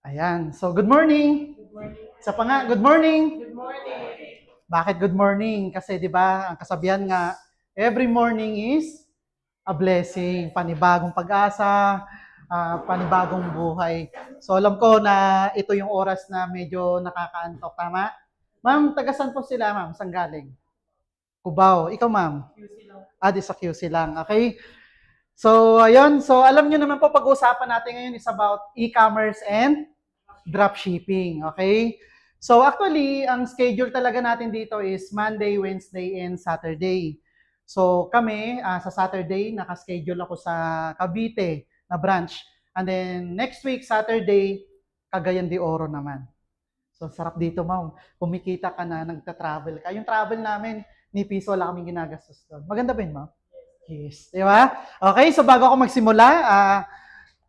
Ayan. So, good morning. Good morning. Isa pa nga, good morning. Good morning. Bakit good morning? Kasi 'di ba, ang kasabihan nga, every morning is a blessing, panibagong pag-asa, panibagong buhay. So, alam ko na ito yung oras na medyo nakakaantok, tama? Ma'am, tagasan po sila, ma'am? Saan galing? Cubao. Ikaw, ma'am? QC lang. Di sa QC lang. Okay? So, ayun. So, alam nyo naman po, pag-uusapan natin ngayon is about e-commerce and dropshipping. Okay? So, actually, ang schedule talaga natin dito is Monday, Wednesday, and Saturday. So, kami, sa Saturday, nakaschedule ako sa Cavite na branch. And then, next week, Saturday, Cagayan de Oro naman. So, sarap dito, ma'am. Kumikita ka na, nagta-travel ka. Yung travel namin, ni piso, wala kaming ginagastos doon. Maganda ba yun, ma'am? Yes. Di ba? Okay, so bago ako magsimula,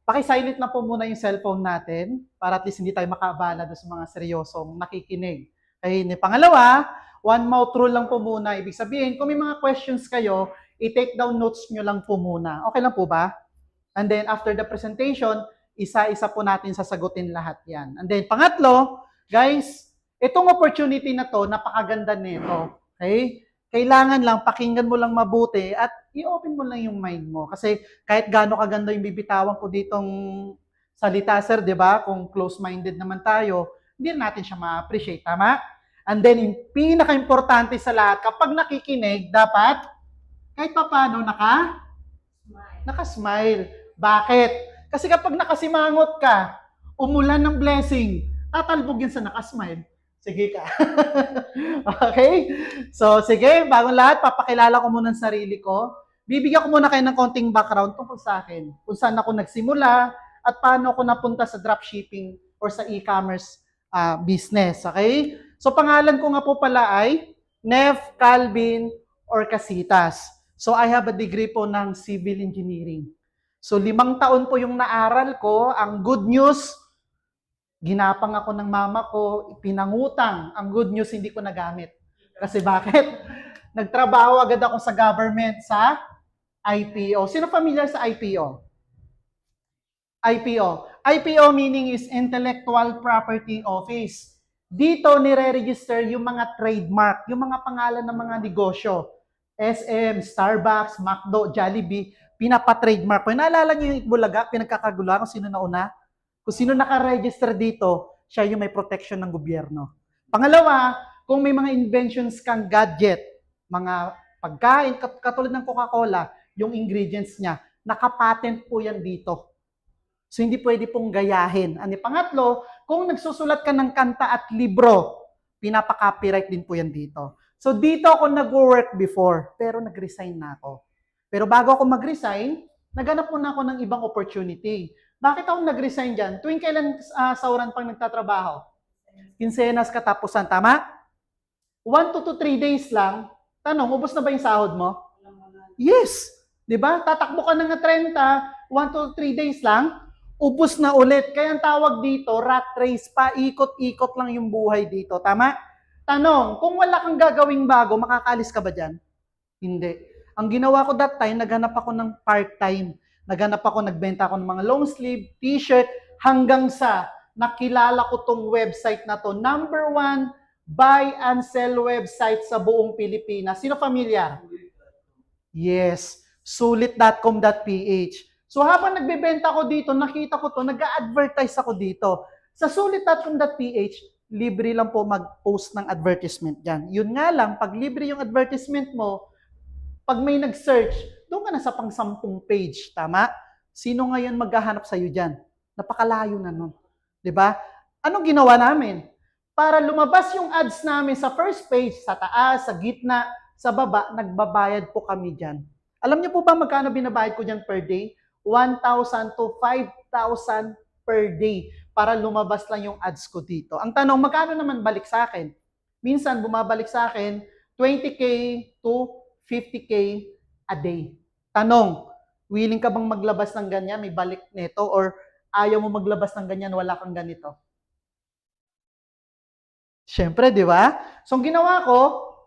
paki-silent na po muna yung cellphone natin para at least hindi tayo makaabala doon sa mga seryosong nakikinig. Okay, pangalawa, one mouth rule lang po muna. Ibig sabihin, kung may mga questions kayo, i-take down notes nyo lang po muna. Okay lang po ba? And then after the presentation, isa-isa po natin sasagutin lahat yan. And then pangatlo, guys, itong opportunity na to, napakaganda nito. Okay? Kailangan lang, pakinggan mo lang mabuti at i-open mo lang yung mind mo. Kasi kahit gaano kaganda yung bibitawan ko ditong salita, sir, di ba? Kung close-minded naman tayo, hindi natin siya ma-appreciate. Tama? And then, yung pinaka-importante sa lahat, kapag nakikinig, dapat kahit pa paano naka-smile. Bakit? Kasi kapag nakasimangot ka, umulan ng blessing, tatalbog yan sa naka-smile. Sige ka. Okay? So, sige, bagong lahat, papakilala ko muna ang sarili ko. Bibigyan ko muna kayo ng konting background tungkol sa akin. Kung saan ako nagsimula at paano ako napunta sa dropshipping or sa e-commerce business. Okay? So, pangalan ko nga po pala ay Nef Calvin Orcasitas. So, I have a degree po ng civil engineering. So, 5 taon po yung naaral ko. Ang good news, ginapang ako ng mama ko, pinangutang. Ang good news, hindi ko nagamit. Kasi bakit? Nagtrabaho agad ako sa government sa IPO. Sino familiar sa IPO? IPO. IPO meaning is Intellectual Property Office. Dito nire-register yung mga trademark, yung mga pangalan ng mga negosyo. SM, Starbucks, McDo, Jollibee, pinapa-trademark ko. Naalala niyo yung Itbulaga, pinagkakagulo kung sino nauna? Kung sino naka-register dito, siya yung may protection ng gobyerno. Pangalawa, kung may mga inventions kang gadget, mga pagkain, katulad ng Coca-Cola, yung ingredients niya, nakapatent po yan dito. So, hindi pwede pong gayahin. Ano pangatlo, kung nagsusulat ka ng kanta at libro, pinapa-copyright din po yan dito. So, dito ako nag-work before, pero nag-resign na ako. Pero bago ako mag-resign, naganap po na ako ng ibang opportunity. Bakit ako nag-resign dyan? Tuwing kailan sauran pang nagtatrabaho? Kinsenas katapusan, tama? 1 to 3 days lang. Tanong, ubos na ba yung sahod mo? Yes. Diba? Tatakbo ka na nga 30, 1 to 3 days lang, ubos na ulit. Kaya ang tawag dito, rat race, paikot-ikot lang yung buhay dito. Tama? Tanong, kung wala kang gagawing bago, makakaalis ka ba dyan? Hindi. Ang ginawa ko that time, naghanap ako ng part-time. Nagbenta ako ng mga long sleeve, t-shirt, hanggang sa nakilala ko tong website na to. Number 1, buy and sell website sa buong Pilipinas. Sino familiar? Yes. Sulit.com.ph. So habang nagbebenta ko dito, nakita ko to, nag-a-advertise ako dito. Sa sulit.com.ph, libre lang po mag-post ng advertisement dyan. Yun nga lang, pag libre yung advertisement mo, pag may nag-search, doon ka na sa pang-10 page, tama? Sino ngayon maghahanap sa'yo dyan? Napakalayo na nun. Diba? Anong ginawa namin? Para lumabas yung ads namin sa first page, sa taas, sa gitna, sa baba, nagbabayad po kami dyan. Alam niyo po ba magkano binabayad ko dyan per day? 1,000 to 5,000 per day para lumabas lang yung ads ko dito. Ang tanong, magkano naman balik sa akin? Minsan, bumabalik sa akin 20K to 50K a day. Tanong, willing ka bang maglabas ng ganyan, may balik nito, or ayaw mo maglabas ng ganyan, wala kang ganito? Siyempre, di ba? So, ang ginawa ko,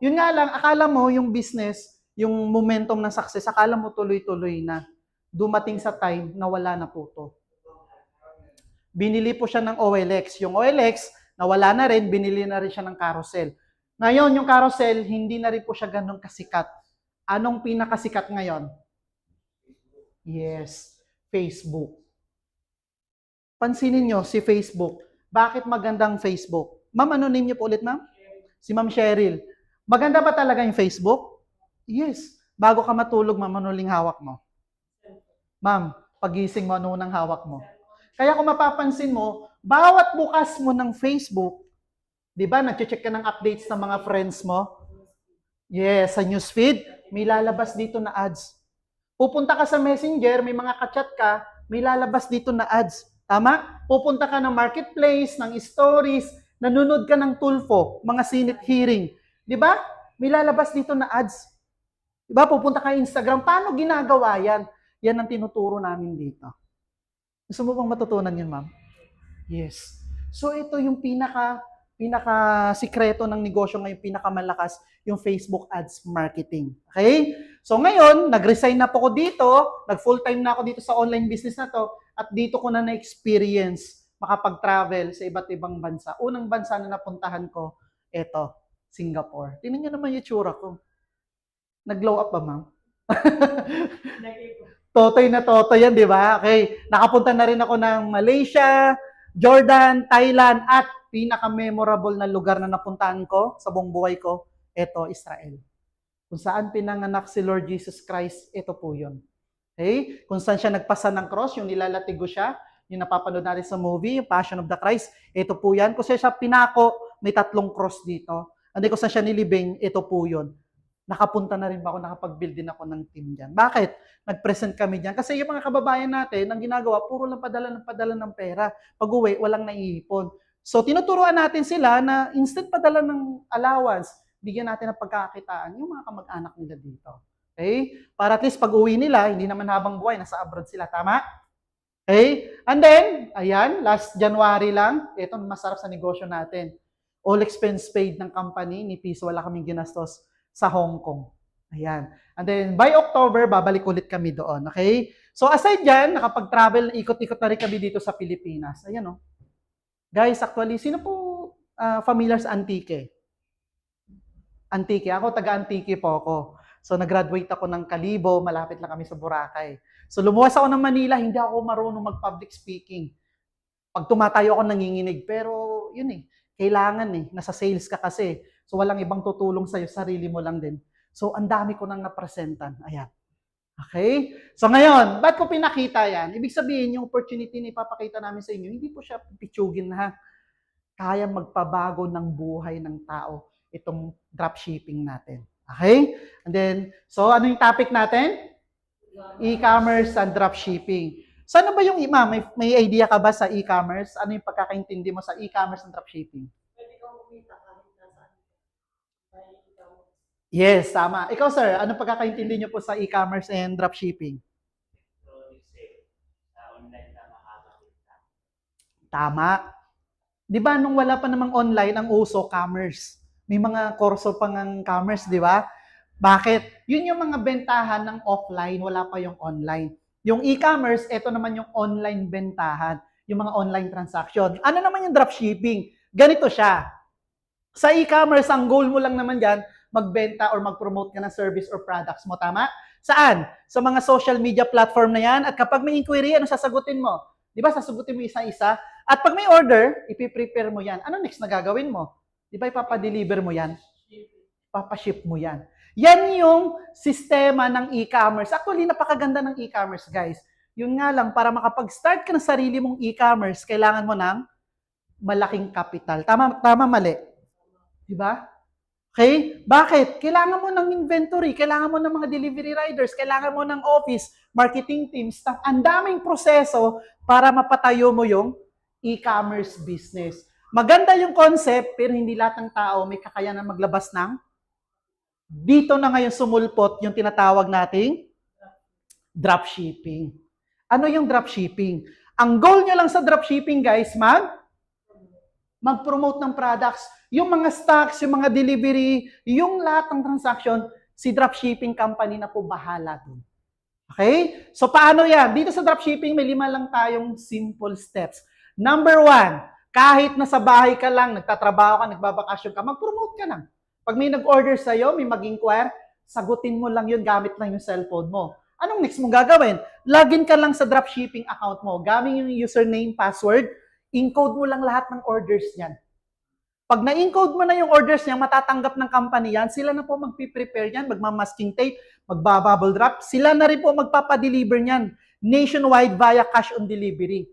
yun nga lang, akala mo yung business, yung momentum ng success, akala mo tuloy-tuloy na. Dumating sa time na wala na po to. Binili po siya ng OLX. Yung OLX, nawala na rin, binili na rin siya ng Carousel. Ngayon, yung Carousel, hindi na rin po siya ganun kasikat. Anong pinakasikat ngayon? Yes, Facebook. Pansinin nyo, si Facebook. Bakit magandang Facebook? Ma'am, ano name niyo po ulit, ma'am? Si Ma'am Cheryl. Maganda ba talaga yung Facebook? Yes. Bago ka matulog, ma'am, ano uling hawak mo? Ma'am, pagising mo, ano unang hawak mo? Kaya kung mapapansin mo, bawat bukas mo ng Facebook, di ba, nag-check ka ng updates ng mga friends mo? Yes, sa newsfeed, may lalabas dito na ads. Pupunta ka sa Messenger, may mga kachat ka, may lalabas dito na ads. Tama? Pupunta ka ng marketplace, ng stories, nanonood ka ng Tulfo, mga Senate hearing. Di ba? May lalabas dito na ads. Di ba? Pupunta ka Instagram. Paano ginagawa yan? Yan ang tinuturo namin dito. Gusto mo bang matutunan yun, ma'am? Yes. So ito yung pinaka sikreto ng negosyo ngayon, pinakamalakas, yung Facebook ads marketing. Okay? So ngayon, nag-resign na po ako dito, nag-full-time na ako dito sa online business na to, at dito ko na experience makapag-travel sa iba't ibang bansa. Unang bansa na napuntahan ko, eto, Singapore. Tingnan niyo naman yung tsura ko. Nag-glow up ba, ma'am? Totoy na totoy yan, di ba? Okay. Nakapunta na rin ako ng Malaysia, Jordan, Thailand, at pinaka-memorable na lugar na napuntahan ko sa buong buhay ko, ito, Israel. Kung saan pinanganak si Lord Jesus Christ, ito po yun. Okay? Kung saan siya nagpasa ng cross, yung nilalatigo siya, yung napapanood natin sa movie, yung Passion of the Christ, ito po yan. Kung saan siya pinako, may 3 cross dito. Hindi kung saan siya nilibing, ito po yun. Nakapunta na rin ba ako, nakapag-build din ako ng team dyan. Bakit? Nag-present kami dyan. Kasi yung mga kababayan natin, ang ginagawa, puro lang padala ng pera. Pag-uwi, walang naiipon. So, tinuturuan natin sila na instead padala ng allowance, bigyan natin ng pagkakakitaan yung mga kamag-anak nila dito. Okay? Para at least pag-uwi nila, hindi naman habang buhay, nasa abroad sila. Tama? Okay? And then, ayan, last January lang, ito masarap sa negosyo natin. All expense paid ng company, ni Piso, wala kaming ginastos sa Hong Kong. Ayan. And then, by October, babalik ulit kami doon. Okay? So, aside dyan, nakapag-travel, ikot-ikot na rin kami dito sa Pilipinas. Ayan, oh. Guys, actually, sino po familiar sa Antique? Antique. Ako, taga-Antique po ako. So, nag-graduate ako ng Kalibo, malapit lang kami sa Boracay. So, lumuwas ako ng Manila, hindi ako marunong mag-public speaking. Pag tumatayo ako, nanginginig. Pero, yun eh, kailangan eh, nasa sales ka kasi. So, walang ibang tutulong sa'yo, sarili mo lang din. So, ang dami ko nang napresentan. Ayan. Okay? So, ngayon, ba't ko pinakita yan? Ibig sabihin, yung opportunity na ipapakita namin sa inyo, hindi po siya pipitsugin na kaya magpabago ng buhay ng tao itong dropshipping natin. Okay? And then, so ano yung topic natin? E-commerce and dropshipping. So ano ba yung, ma'am, may idea ka ba sa e-commerce? Ano yung pagkakaintindi mo sa e-commerce and dropshipping? Yes, tama. Ikaw, sir, ano pagkakaintindi niyo po sa e-commerce and dropshipping? Tama. Di ba, nung wala pa namang online, ang uso, commerce. May mga kurso pang ang commerce, di ba? Bakit? Yun yung mga bentahan ng offline, wala pa yung online. Yung e-commerce, ito naman yung online bentahan, yung mga online transaction. Ano naman yung dropshipping? Ganito siya. Sa e-commerce, ang goal mo lang naman dyan, magbenta or mag-promote ka ng service or products mo. Tama? Saan? Sa mga social media platform na yan. At kapag may inquiry, ano sasagutin mo? Di ba, sasagutin mo isa-isa? At pag may order, ipiprepare mo yan. Ano next na gagawin mo? Di ba, ipapadeliver mo yan? Papaship mo yan. Yan yung sistema ng e-commerce. Actually, napakaganda ng e-commerce, guys. Yun nga lang, para makapag-start ka ng sarili mong e-commerce, kailangan mo ng malaking capital. Tama mali? Di ba? Okay? Bakit? Kailangan mo ng inventory, kailangan mo ng mga delivery riders, kailangan mo ng office, marketing team, staff. Ang daming proseso para mapatayo mo yung e-commerce business. Maganda yung concept, pero hindi lahat ng tao may kakayanan maglabas ng. Dito na ngayon sumulpot yung tinatawag nating dropshipping. Ano yung dropshipping? Ang goal nyo lang sa dropshipping, guys, mag-promote ng products. Yung mga stocks, yung mga delivery, yung lahat ng transaction, si dropshipping company na po bahala dun. Okay? So, paano yan? Dito sa dropshipping, may 5 lang tayong simple steps. Number one, kahit nasa bahay ka lang, nagtatrabaho ka, nagbabakasyon ka, mag-promote ka lang. Pag may nag-order sa'yo, may mag-inquire, sagutin mo lang yun, gamit lang yung cellphone mo. Anong next mong gagawin? Login ka lang sa dropshipping account mo, gamit yung username, password, encode mo lang lahat ng orders niyan. Pag na-encode mo na yung orders niya, matatanggap ng company yan, sila na po magpiprepare yan, magmamasking tape, magbabubble wrap, sila na rin po magpapadeliver niyan, nationwide via cash on delivery.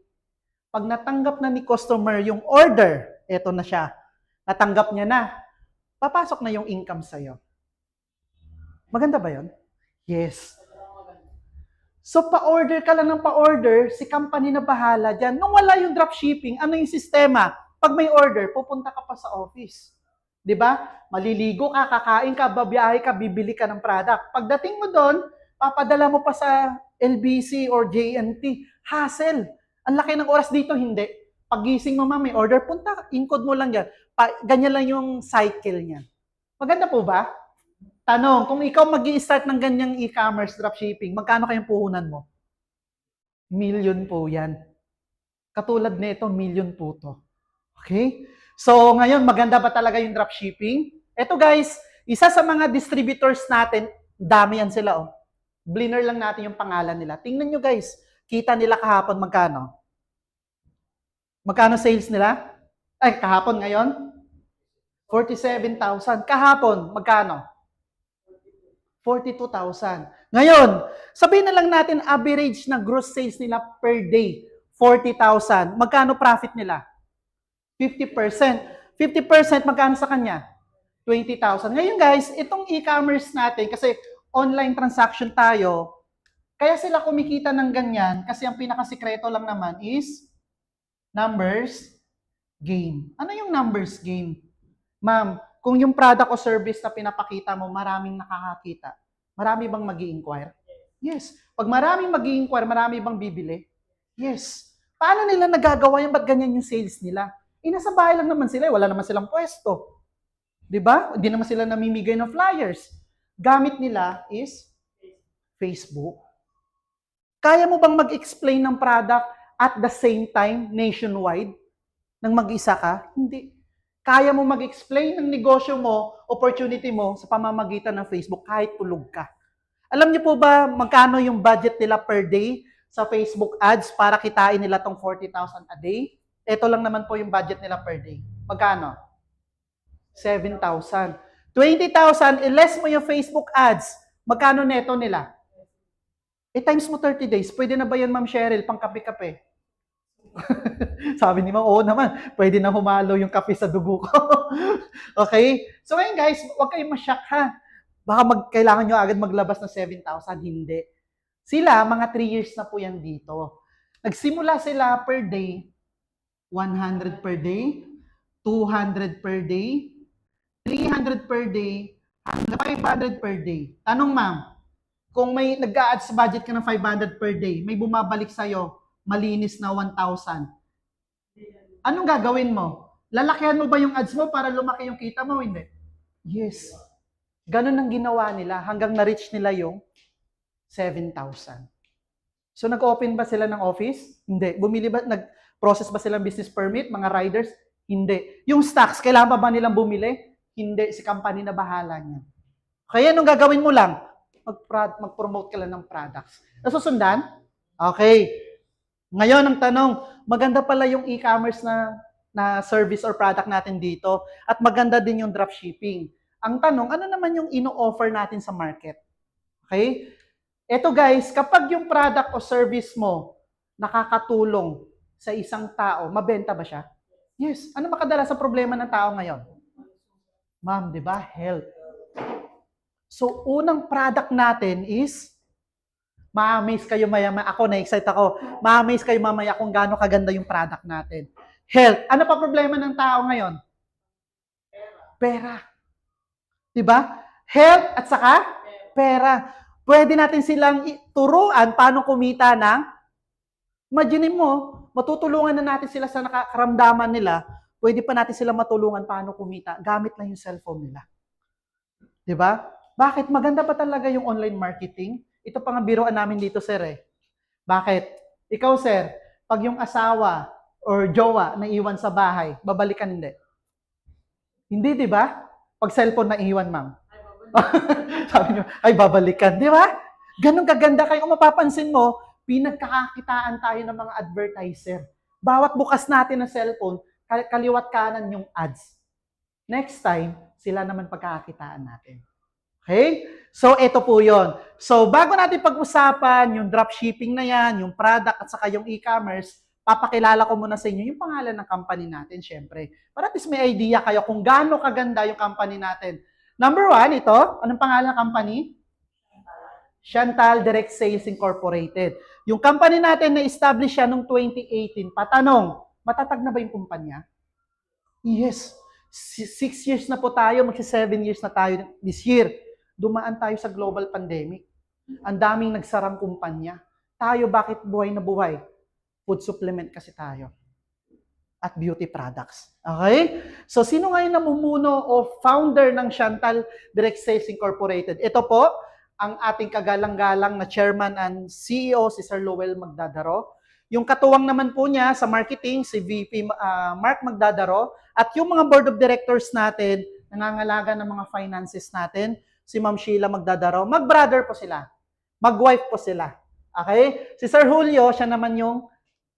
Pag natanggap na ni customer yung order, eto na siya, natanggap niya na, papasok na yung income sa'yo. Maganda ba yon? Yes. So, pa-order ka lang ng pa-order, si company na bahala dyan. Nung wala yung dropshipping, ano yung sistema? Pag may order, pupunta ka pa sa office. 'Di ba? Maliligo ka, kakain ka, babiyahe ka, bibili ka ng product. Pagdating mo doon, papadala mo pa sa LBC or JNT. Hassle. Ang laki ng oras dito, hindi. Pagising mo, may order, punta, encode mo lang yan. Ganyan lang yung cycle niya. Maganda po ba? Tanong, kung ikaw mag-i-start ng ganyang e-commerce dropshipping, magkano kayong puhunan mo? Million po yan. Katulad nito, million po to. Okay? So, ngayon, maganda ba talaga yung dropshipping? Ito guys, isa sa mga distributors natin, dami yan sila oh. Bliner lang natin yung pangalan nila. Tingnan nyo guys, kita nila kahapon magkano? Magkano sales nila? Ay, kahapon ngayon? 47,000. Kahapon, magkano? 42,000. Ngayon, sabihin na lang natin average na gross sales nila per day, 40,000. Magkano profit nila? 50%. 50% magkano sa kanya? 20,000. Ngayon guys, itong e-commerce natin, kasi online transaction tayo, kaya sila kumikita ng ganyan, kasi ang pinakasikreto lang naman is numbers game. Ano yung numbers game? Ma'am, kung yung product o service na pinapakita mo, maraming nakakakita, marami bang mag-i-inquire? Yes. Pag maraming mag-i-inquire, marami bang bibili? Yes. Paano nila nagagawa yan? Ba't ganyan yung sales nila? Nasa bahay lang naman sila, wala naman silang pwesto. 'Di ba? Hindi naman sila namimigay ng flyers. Gamit nila is Facebook. Kaya mo bang mag-explain ng product at the same time nationwide nang mag-isa ka? Hindi. Kaya mo mag-explain ng negosyo mo, opportunity mo sa pamamagitan ng Facebook kahit tulog ka. Alam niyo po ba magkano yung budget nila per day sa Facebook ads para kitain nila tong 40,000 a day? Ito lang naman po yung budget nila per day. Magkano? 7,000. 20,000, i-less mo yung Facebook ads. Magkano neto nila? Times mo 30 days. Pwede na ba yan, Ma'am Cheryl, pang kape-kape? Sabi ni Ma'am, oo naman. Pwede na humalo yung kape sa dugo ko. Okay? So ngayon guys, huwag kayong masyak ha. Baka kailangan nyo agad maglabas ng 7,000. Hindi. Sila, mga 3 years na po yan dito. Nagsimula sila per day, 100 per day, 200 per day, 300 per day, hanggang 500 per day. Tanong ma'am, kung may nag-a-ads budget ka ng 500 per day, may bumabalik sa'yo, malinis na 1,000. Anong gagawin mo? Lalakihan mo ba yung ads mo para lumaki yung kita mo? Hindi. Yes. Ganun ang ginawa nila hanggang na-reach nila yung 7,000. So nag-open ba sila ng office? Hindi. Bumili ba, nag-process ba sila ng business permit, mga riders? Hindi. Yung stocks, kailangan ba nilang bumili? Hindi. Si company na bahala niya. Kaya anong gagawin mo lang? Mag-promote ka lang ng products. Nasusundan? Okay. Ngayon, ang tanong, maganda pala yung e-commerce na service or product natin dito at maganda din yung dropshipping. Ang tanong, ano naman yung ino-offer natin sa market? Okay? Ito guys, kapag yung product o service mo nakakatulong sa isang tao, mabenta ba siya? Yes. Ano makadalas sa problema ng tao ngayon? Ma'am, di ba? Health. So, unang product natin is, ma-amaze kayo maya-maya. Ako, na-excite ako. Ma-amaze kayo mamaya kung gaano kaganda yung product natin. Health. Ano pa problema ng tao ngayon? Pera. Di ba? Health at saka pera. Pwede natin silang turuan paano kumita ng, imagine mo, matutulungan na natin sila sa nakaramdaman nila, pwede pa natin sila matulungan paano kumita gamit lang yung cellphone nila. 'Di ba? Bakit? Maganda pa talaga yung online marketing. Ito pa nga biruan namin dito, sir eh. Bakit? Ikaw, sir, pag yung asawa or jowa na iwan sa bahay, babalikan hindi? Hindi, di ba? Pag cellphone na iwan, ma'am. Sabi niyo, ay babalikan, di ba? Ganun kaganda kayo. Kung mapapansin mo, pinagkakakitaan tayo ng mga advertiser. Bawat bukas natin ng cellphone, kaliwat kanan yung ads. Next time, sila naman pagkakakitaan natin. Okay? So, ito po yon. So, bago natin pag-usapan yung dropshipping na yan, yung product at saka yung e-commerce, papakilala ko muna sa inyo yung pangalan ng company natin, syempre. Para at least may idea kayo kung gaano kaganda yung company natin. Number 1, ito. Anong pangalan ng company? Chantal Direct Sales Incorporated. Yung company natin na-establish siya noong 2018. Patanong, matatag na ba yung kumpanya? Yes. 6 years na po tayo, magsi-7 years na tayo this year. Dumaan tayo sa global pandemic. Ang daming nagsarang kumpanya. Tayo, bakit buhay na buhay? Food supplement kasi tayo. At beauty products. Okay? So, sino ngayon namumuno o founder ng Chantal Direct Sales Incorporated? Ito po, ang ating kagalang-galang na chairman and CEO, si Sir Lowell Magdadaro. Yung katuwang naman po niya sa marketing, si VP Mark Magdadaro. At yung mga board of directors natin, nangangalaga ng mga finances natin, si Ma'am Sheila Magdadaro. Mag-brother po sila. Mag-wife po sila. Okay? Si Sir Julio, siya naman yung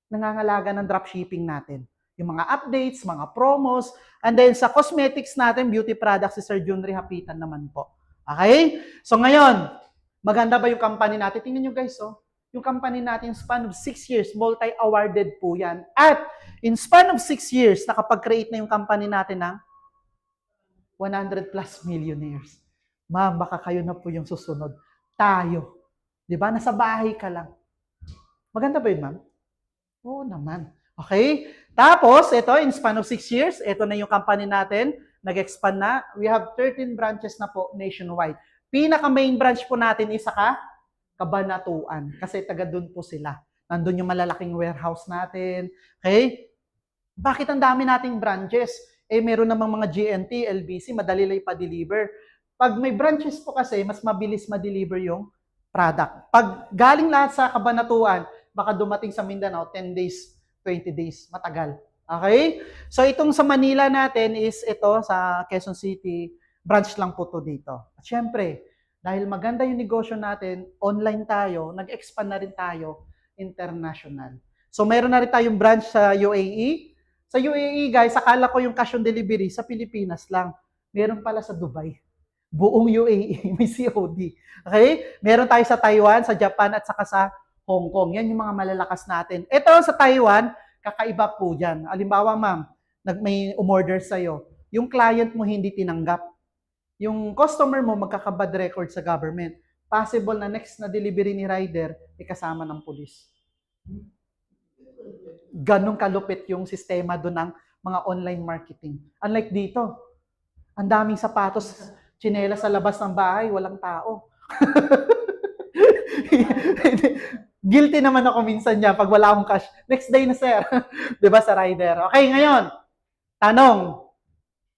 nangangalaga ng dropshipping natin. Yung mga updates, mga promos, and then sa cosmetics natin, beauty products, si Sir Junri Hapitan naman po. Okay? So ngayon, maganda ba yung company natin? Tingnan nyo guys, oh. Yung company natin, span of 6 years, multi-awarded po yan. At in span of 6 years, nakapag-create na yung company natin ng 100 plus millionaires. Ma'am, baka kayo na po yung susunod. Tayo. Diba? Nasa bahay ka lang. Maganda ba yun, ma'am? Oo naman. Okay? Tapos, ito, in span of 6 years, ito na yung company natin. Nag-expand na. We have 13 branches na po nationwide. Pinaka-main branch po natin is sa Cabanatuan. Kasi taga doon po sila. Nandun yung malalaking warehouse natin. Okay? Bakit ang dami nating branches? Meron namang mga GNT, LBC, madali lang ipa-deliver. Pag may branches po kasi, mas mabilis ma-deliver yung product. Pag galing lahat sa Cabanatuan, baka dumating sa Mindanao, 10 days, 20 days. Matagal. Okay? So, itong sa Manila natin is ito, sa Quezon City, branch lang po to dito. At syempre, dahil maganda yung negosyo natin, online tayo, nag-expand na rin tayo international. So, meron na rin tayong branch sa UAE. Sa UAE, guys, akala ko yung cash on delivery sa Pilipinas lang. Meron pala sa Dubai. Buong UAE, may COD. Okay? Meron tayo sa Taiwan, sa Japan, at saka sa Hong Kong. Yan yung mga malalakas natin. Ito sa Taiwan, kakaiba po dyan. Halimbawa, ma'am, may umorder sa'yo. Yung client mo hindi tinanggap. Yung customer mo magkakabad record sa government. Possible na next na delivery ni rider, kasama ng pulis. Ganong kalupit yung sistema doon ng mga online marketing. Unlike dito, ang daming sapatos, tsinelas sa labas ng bahay, walang tao. Guilty naman ako minsan niya pag wala akong cash. Next day na, sir. Diba sa rider? Okay, ngayon, tanong.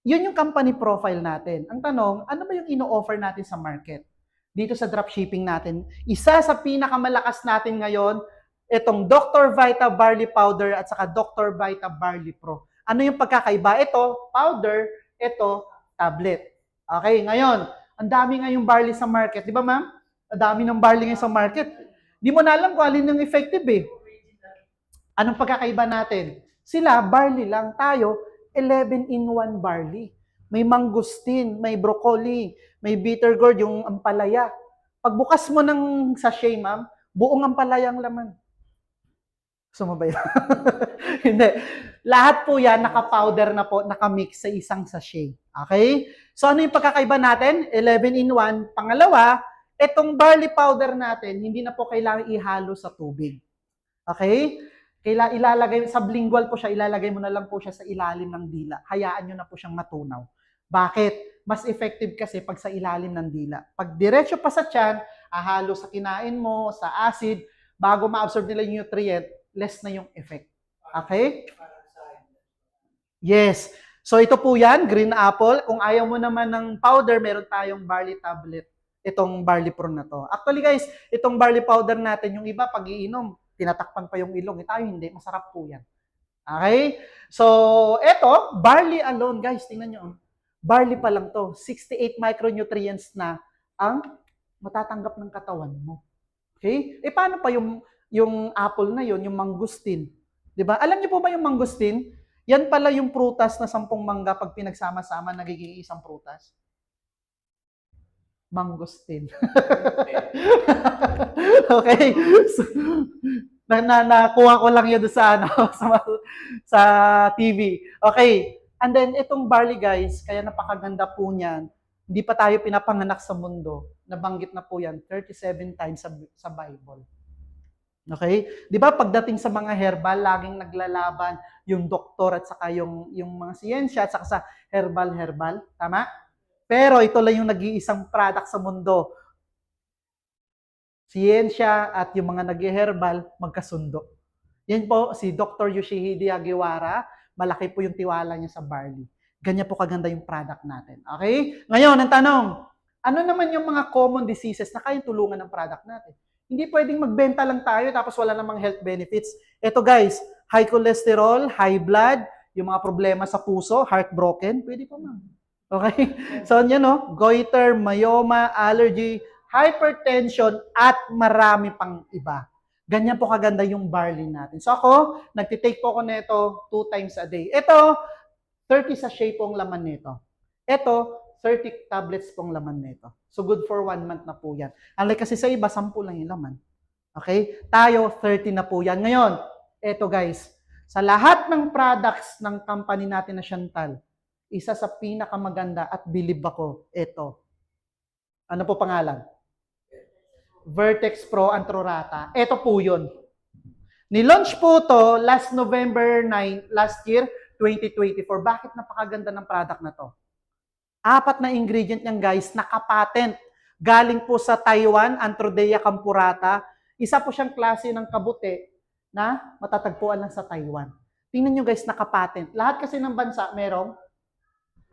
Yun yung company profile natin. Ang tanong, ano ba yung ino-offer natin sa market? Dito sa dropshipping natin, isa sa pinakamalakas natin ngayon, itong Dr. Vita Barley Powder at saka Dr. Vita Barley Pro. Ano yung pagkakaiba? Ito, powder. Ito, tablet. Okay, ngayon, ang dami ngayong barley sa market. Di ba, ma'am? Ang dami ng barley ngayon sa market. Di mo na alam kung alin yung effective eh. Anong pagkakaiba natin? Sila, barley lang. Tayo, 11-in-1 barley. May mangustin, may broccoli, may bitter gourd, yung ampalaya. Pagbukas mo ng sachet, ma'am, buong ampalaya ang laman. Sumabay. Hindi. Lahat po yan, naka-powder na po, naka-mix sa isang sachet. Okay? So, ano yung pagkakaiba natin? 11-in-1. Pangalawa, itong barley powder natin, hindi na po kailangan ihalo sa tubig. Okay? Ilalagay, sublingual po siya, ilalagay mo na lang po siya sa ilalim ng dila. Hayaan nyo na po siyang matunaw. Bakit? Mas effective kasi pag sa ilalim ng dila. Pag diretso pa sa tiyan, ahalo sa kinain mo, sa acid, bago ma-absorb nila yung nutrient, less na yung effect. Okay? Yes. So ito po yan, green apple. Kung ayaw mo naman ng powder, meron tayong barley tablet. Itong barley pro na to. Actually guys, itong barley powder natin, yung iba pag iinom, tinatakpan pa yung ilong. Tayo hindi, masarap po yan. Okay? So, eto, barley alone, guys, tingnan nyo. Barley pa lang to, 68 micronutrients na ang matatanggap ng katawan mo. Okay? Paano pa yung apple na yon, yung mangustin? 'Di ba? Alam niyo po ba yung mangustin? Yan pala yung prutas na 10 mangga pag pinagsama-sama nagiging isang prutas. Mangustin. Okay? So, nakuha ko lang yun sa sa TV. Okay. And then itong barley, guys, kaya napakaganda po niyan. Hindi pa tayo pinapanganak sa mundo. Nabanggit na po yan 37 times sa Bible. Okay? 'Di ba pagdating sa mga herbal, laging naglalaban yung doktor at saka yung mga siyensya at saka sa herbal, tama? Pero ito lang yung nag-iisang product sa mundo. Siyensya at yung mga nag-herbal magkasundo. Yan po si Dr. Yoshihide Hagiwara, malaki po yung tiwala niya sa barley. Ganyan po kaganda yung product natin. Okay? Ngayon, ang tanong, ano naman yung mga common diseases na kayang tulungan ng product natin? Hindi pwedeng magbenta lang tayo tapos wala namang health benefits. Ito guys, high cholesterol, high blood, yung mga problema sa puso, heartbroken, pwede pa ma'am. Okay? So, yan no, goiter, myoma, allergy, hypertension, at marami pang iba. Ganyan po kaganda yung barley natin. So ako, nagtitake po ako nito 2 times a day. Ito, 30 sachet pong laman nito. Ito, 30 tablets pong laman nito. So good for 1 month na po yan. Unlike kasi sa iba, 10 lang yung laman. Okay? Tayo, 30 na po yan. Ngayon, eto guys, sa lahat ng products ng company natin na Chantal, isa sa pinakamaganda at bilib ako, eto. Ano po pangalan? Vertex Pro Antrorata. Ito po yun. Nilaunch po to last November 9, last year, 2024. Bakit napakaganda ng product na to? 4 na ingredient niyan guys, nakapatent. Galing po sa Taiwan, Anthrodea campurata. Isa po siyang klase ng kabute na matatagpuan lang sa Taiwan. Tingnan nyo guys, nakapatent. Lahat kasi ng bansa merong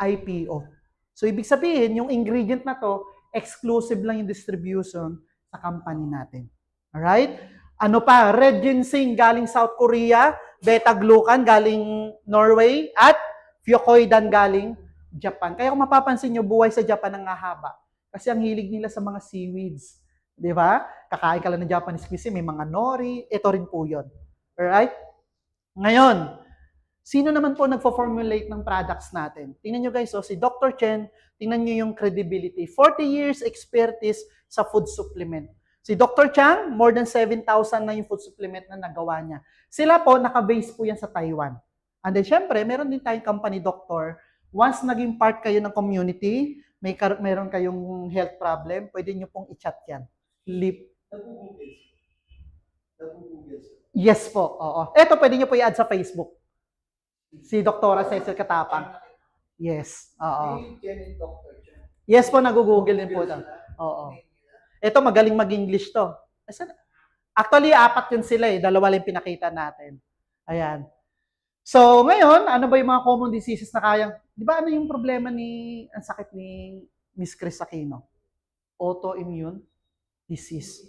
IPO. So ibig sabihin, yung ingredient na to, exclusive lang yung distribution sa company natin. Alright? Ano pa? Red ginseng galing South Korea, beta-glucan galing Norway, at fucoidan galing Japan. Kaya kung mapapansin nyo, buhay sa Japan ang hahaba. Kasi ang hilig nila sa mga seaweeds. Di ba? Kakain ka lang ng Japanese cuisine, may mga nori. Ito rin po yun. Alright? Ngayon, sino naman po nagpo-formulate ng products natin? Tingnan nyo guys, si Dr. Chen, tingnan nyo yung credibility. 40 years expertise sa food supplement. Si Dr. Chang, more than 7,000 na yung food supplement na nagawa niya. Sila po, naka-base po yan sa Taiwan. And then, syempre, meron din tayong company doctor. Once naging part kayo ng community, meron kayong health problem, pwede nyo pong i-chat yan. Yes po, oo. Ito, pwede nyo po i-add sa Facebook. Si Dr. Cecil Katapang. Yes, oo. Yes po, nag-google din po ito. Oo. Ito, magaling mag-English to. Actually, 4 yun sila eh. 2 lang pinakita natin. Ayan. So, ngayon, ano ba yung mga common diseases na kayang, di ba ano yung problema ang sakit ni Miss Chris Aquino? Autoimmune disease.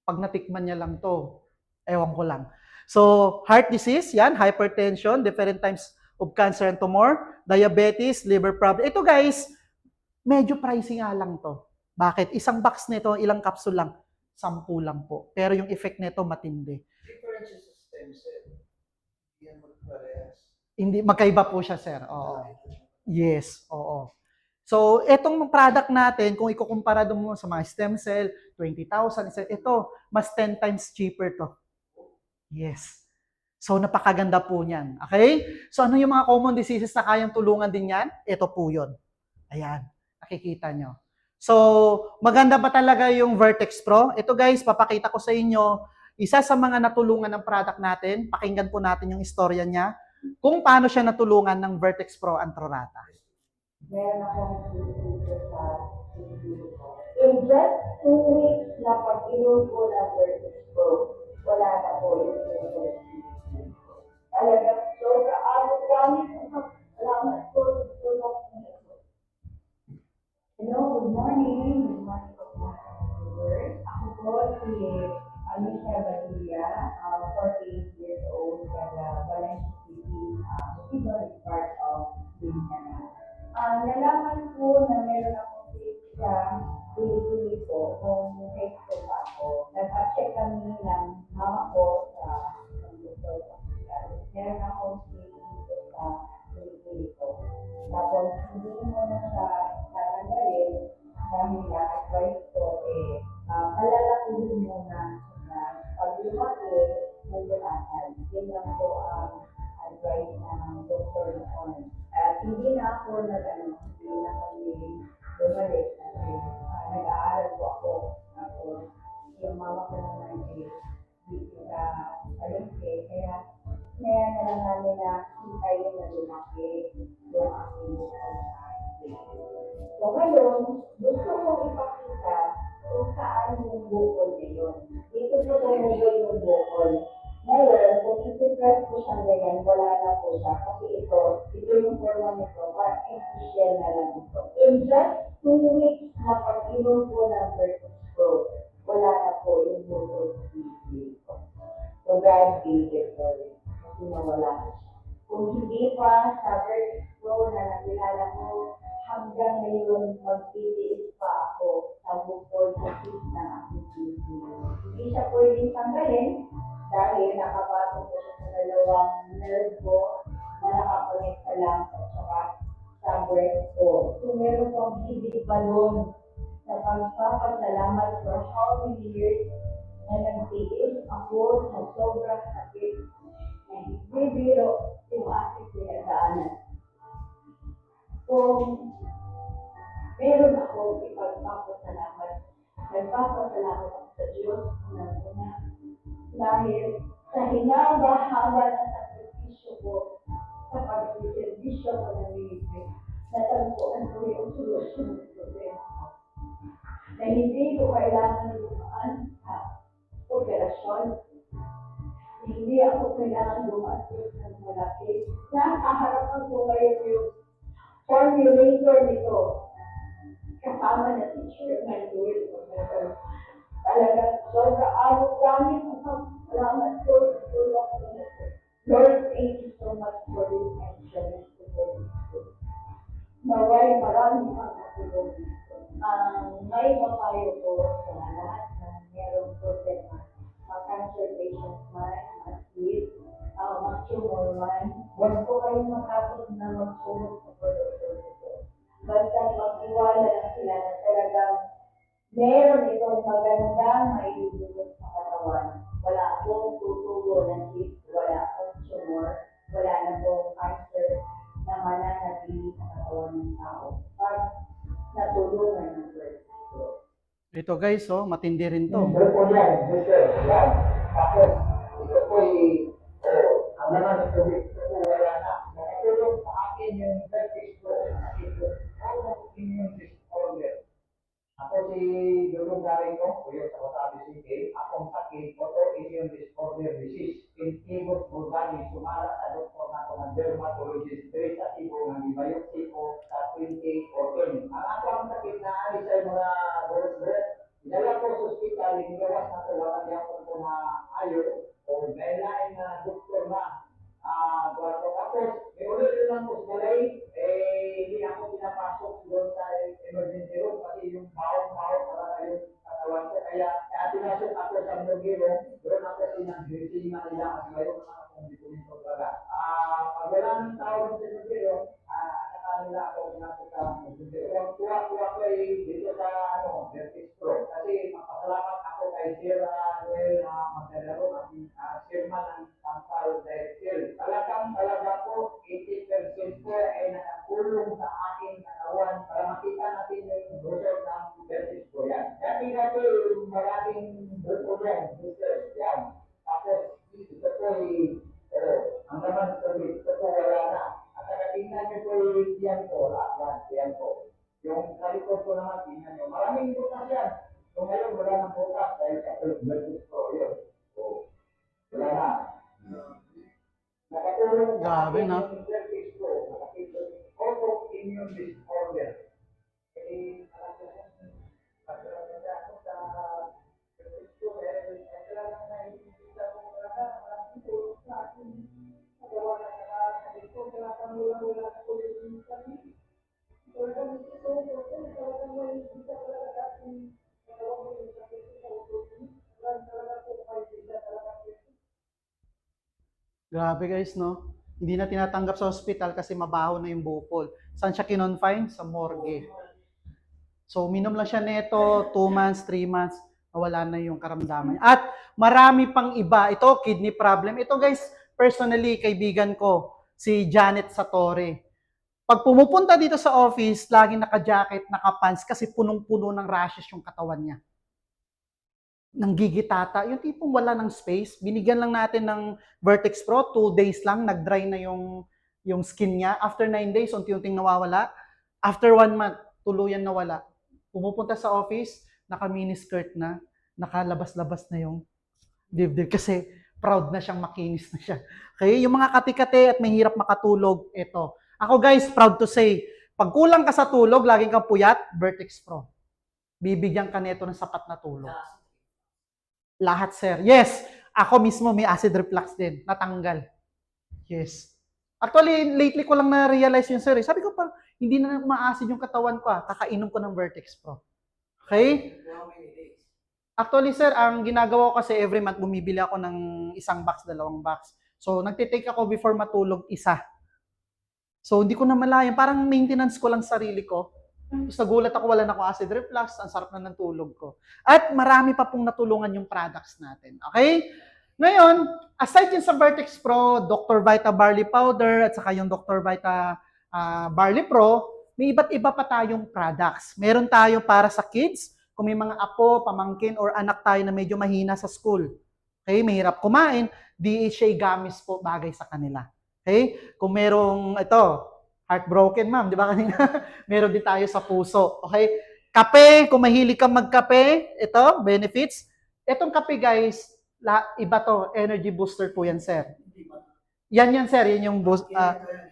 Pag natikman niya lang to, ewan ko lang. So, heart disease, yan, hypertension, different types of cancer and tumor, diabetes, liver problem. Ito guys, medyo pricey nga lang to. Bakit? Isang box nito, ilang capsule lang? 10 lang po. Pero yung effect nito matindi. Differences sa stem cell. Hindi, magkaiba po siya, sir. Oo. Yes, oo. So, itong product natin, kung ikukumpara mo sa mga stem cell, 20,000, ito, mas 10 times cheaper to. Yes. So, napakaganda po niyan. Okay? So, ano yung mga common diseases na kayang tulungan din yan? Ito po yun. Ayan. Nakikita nyo. So, maganda ba talaga yung Vertex Pro? Ito guys, papakita ko sa inyo, isa sa mga natulungan ng product natin, pakinggan po natin yung istorya niya, kung paano siya natulungan ng Vertex Pro Antrorata. Meron akong dito sa in just 2 weeks na pag-inom ko ng Vertex Pro, wala na po yung talaga. So, promise ko, salamat po sa tulong niyo. Hello, good morning. Good morning po mga viewers. Ako po si Alicia Badilla, 48 years old, taga is part of maintenance. Nalaman ko na meron akong case sa Pili-Pili ko kung high school pa ako. Nag-check kami ng mama ko sa doktor hospital. Meron akong case dito sa Pili-Pili ko. Tapos hindi mo na siya tatanggalin dahil na-advise ko palalakihin mo na pag lumaki, magdalatan. Yun lang po ang advice ng doktor noon. At hindi na ako hindi na kami bumalik kasi nag-aaral po ako. Tapos yung mama ko naman dito sa palengke. Kaya na lang namin na hintayin na lumaki yung aking so ngayon, gusto kong ipakita kung saan yung bukol na yun. Dito po tumuloy yung bukol. Ngayon, kung isi-press ko siyang ganyan, wala na po siya. Kasi ito yung forma nito, parang official na lang ito. In just 2 weeks na pag-inom po ng Vertex Pro, wala na po yung bukol sa dito. So, God gave it for it. Kasi nawala na siya. Kung hindi pa sa Vertex Pro na nakilala ko, hanggang ngayon magtitiis pa ako sa bukol sa tip ng aking titi. Hindi siya pwedeng tanggalin dahil nakapatong ko siya sa dalawang nerve ko na nakakonekta lang at saka sa breast ko. So meron pang bibig balon na pagpapasalamat for how many years na nagtiis ako sa sobrang sakit na hindi biro yung aking pinagdaanan. Kung meron akong ipagpapasalamat, nagpapasalamat ako sa Diyos una dahil sa hinaba-haba ng sakripisyo ko sa pag-servisyo ko ng ministry, natagpuan ko yung solusyon ng problema ko. Na hindi ko kailangan lumaan sa operasyon, hindi ako kailangan lumastos ng malaki. Nakaharapan ko ngayon yung formulator nito. Kasama na si Chairman Louis Romero. Talaga, sobra gamit ang salamat ko sa tulong ko nito. Lord, thank you so much for this excellent support. Naway, marami pang katulong dito. May mapayo ko sa lahat na merong problema. Cancer patients man, mas-hit, mag-tumor man. Huwag po kayong matapos na mag-tumor sa produkto nito. Basta mag-iwala lang sila na talagang meron itong magandang maidudulot sa katawan. Wala akong tutulo ng hit, wala akong tumor, wala na pong cancer na mananatili sa katawan ng tao. Pag natulungan ng vertigo. Ito guys, matindi rin to. Ito po yan, yan. Tapos, ito po ang naman ito po wala na. Nakatulong sa akin yung vertigo, immune disorder. Ako si Dulong Garing ko, kuya sa Wasabi City, akong sakit, autoimmune disorder disease, Pintivus vulgaris, sumalat sa doktor na ako ng dermatologist, very sa tipo ng biopsy ko sa 2014. Ang ako ang sakit na alis ay mga birth, dinala ko sa hospital, inigawas na ko, wala niya ko na ayo, o dahil na doktor na, tapos, may ulit lang po sa balay, hindi ako pinapasok doon sa emergency room kasi yung bawang-bawang para yung katawan ko. Kaya pinasok ako sa Mugiro, doon ako sinang-dressing na nila kasi mayroon naman akong dokumento talaga. Pag wala ng tao sa Mugiro, saka nila ako pinasok sa Mugiro. Kuha ko dito sa Vertex Pro kasi magpasalamat ako kay Sir Noel Magdalaro at Chairman ng Sampal Director. Talaga po, 80% po ay nakatulong sa aking katawan para makita natin yung result ng Vertex Pro yan. Kaya po yung maraming program, yan. Tapos, ito po ang naman ito po wala na. At saka tingnan nyo po yung yan po, yan po. Yung kalikod ko naman, tingnan nyo. Maraming bukas yan. So ngayon, wala nang bukas dahil sa Vertex Pro yun. So, wala na. Nakatulong Grabe na. Vertex Pro, autoimmune disorder. Grabe guys, no? Hindi na tinatanggap sa hospital kasi mabaho na yung bukol. Saan siya kinonfine? Sa morgue. So, uminom lang siya neto, 2 months, 3 months, nawala na yung karamdaman niya. At marami pang iba. Ito, kidney problem. Ito guys, personally, kaibigan ko, si Janet Satore. Pag pumupunta dito sa office, laging naka-jacket, naka-pants kasi punong-puno ng rashes yung katawan niya. Nanggigitata, yung tipong wala ng space. Binigyan lang natin ng Vertex Pro, 2 days lang, nag-dry na yung skin niya. After 9 days, unti-unting nawawala. After 1 month, tuluyan nawala. Pumupunta sa office, naka-mini skirt na, nakalabas-labas na yung dibdib kasi proud na siyang makinis na siya. Okay, yung mga kati-kati at mahirap makatulog, ito. Ako guys, proud to say, pag kulang ka sa tulog, laging kang puyat, Vertex Pro. Bibigyan ka nito ng sapat na tulog. Lahat, sir. Yes, ako mismo may acid reflux din. Natanggal. Yes. Actually, lately ko lang na-realize yun, sir. Sabi ko pa, hindi na ma-acid yung katawan ko. Kakainom ko ng Vertex Pro. Okay? Actually, sir, ang ginagawa ko kasi every month, bumibili ako ng 1 box, 2 box. So, nagtitake ako before matulog, 1. So, hindi ko na malayan. Parang maintenance ko lang sarili ko. Tapos nagulat ako, wala na ako acid reflux, ang sarap na ng tulog ko. At marami pa pong natulungan yung products natin. Okay? Ngayon, aside yun sa Vertex Pro, Dr. Vita Barley Powder, at saka yung Dr. Vita Barley Pro, may iba't iba pa tayong products. Meron tayo para sa kids, kung may mga apo, pamangkin, or anak tayo na medyo mahina sa school. Okay? Mahirap kumain, DHA gummies po bagay sa kanila. Okay? Kung merong, ito, heartbroken, ma'am, di ba kanina? Meron din tayo sa puso. Okay? Kape, kung mahilig kang magkape, ito, benefits. Itong kape, guys, iba to, energy booster po yan, sir. Yan, sir, yan yung boost,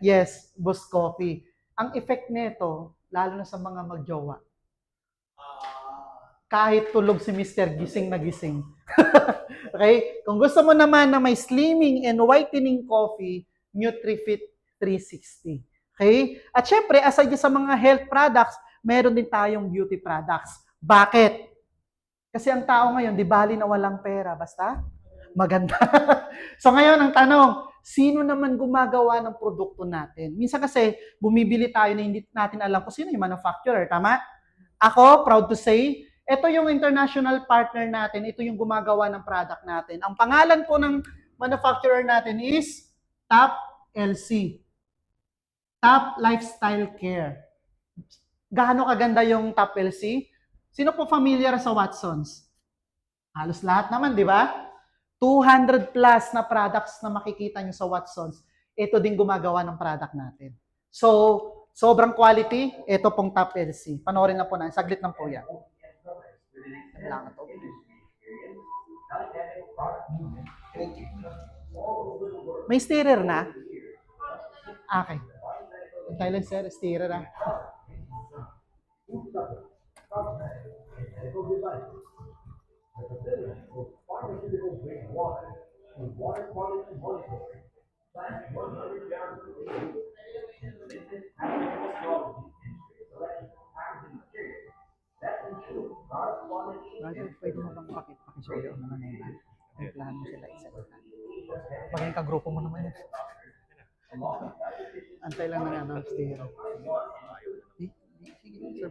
yes, boost coffee. Ang effect nito, lalo na sa mga magjowa, kahit tulog si Mr. gising na gising. Okay? Kung gusto mo naman na may slimming and whitening coffee, NutriFit 360. Okay? At syempre, aside sa mga health products, meron din tayong beauty products. Bakit? Kasi ang tao ngayon, di bali na walang pera, basta maganda. So ngayon, ang tanong, sino naman gumagawa ng produkto natin? Minsan kasi, bumibili tayo na hindi natin alam kung sino yung manufacturer, tama? Ako, proud to say, ito yung international partner natin, ito yung gumagawa ng product natin. Ang pangalan po ng manufacturer natin is Top LC. Top Lifestyle Care. Gaano kaganda yung Top LC? Sino po familiar sa Watsons? Halos lahat naman, di ba? 200 plus na products na makikita nyo sa Watsons. Ito din gumagawa ng product natin. So, sobrang quality, ito pong Top LC. Panoorin na po na. Saglit lang po yan. May stirrer na? Okay. Thailand sir, stirrer ah. Pwede mo bang pakisuyo naman yun? Implahan mo sila isa. Maging kagrupo mo naman yun. Antay lang na nga ng stirrer. Sige, sir.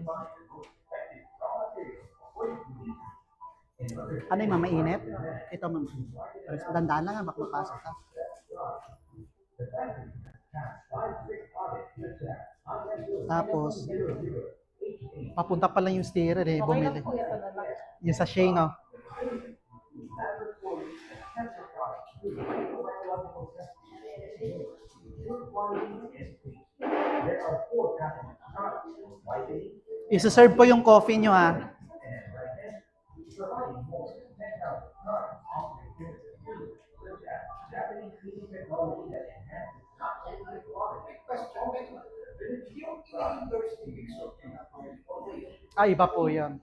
Ano yung mamainit? Ito mama. Dandaan lang baka mapasok ka. Tapos, papunta pa lang yung stirrer eh, bumili. Yung sachet, no? Isa-serve po yung coffee nyo, ha? Iba po yun.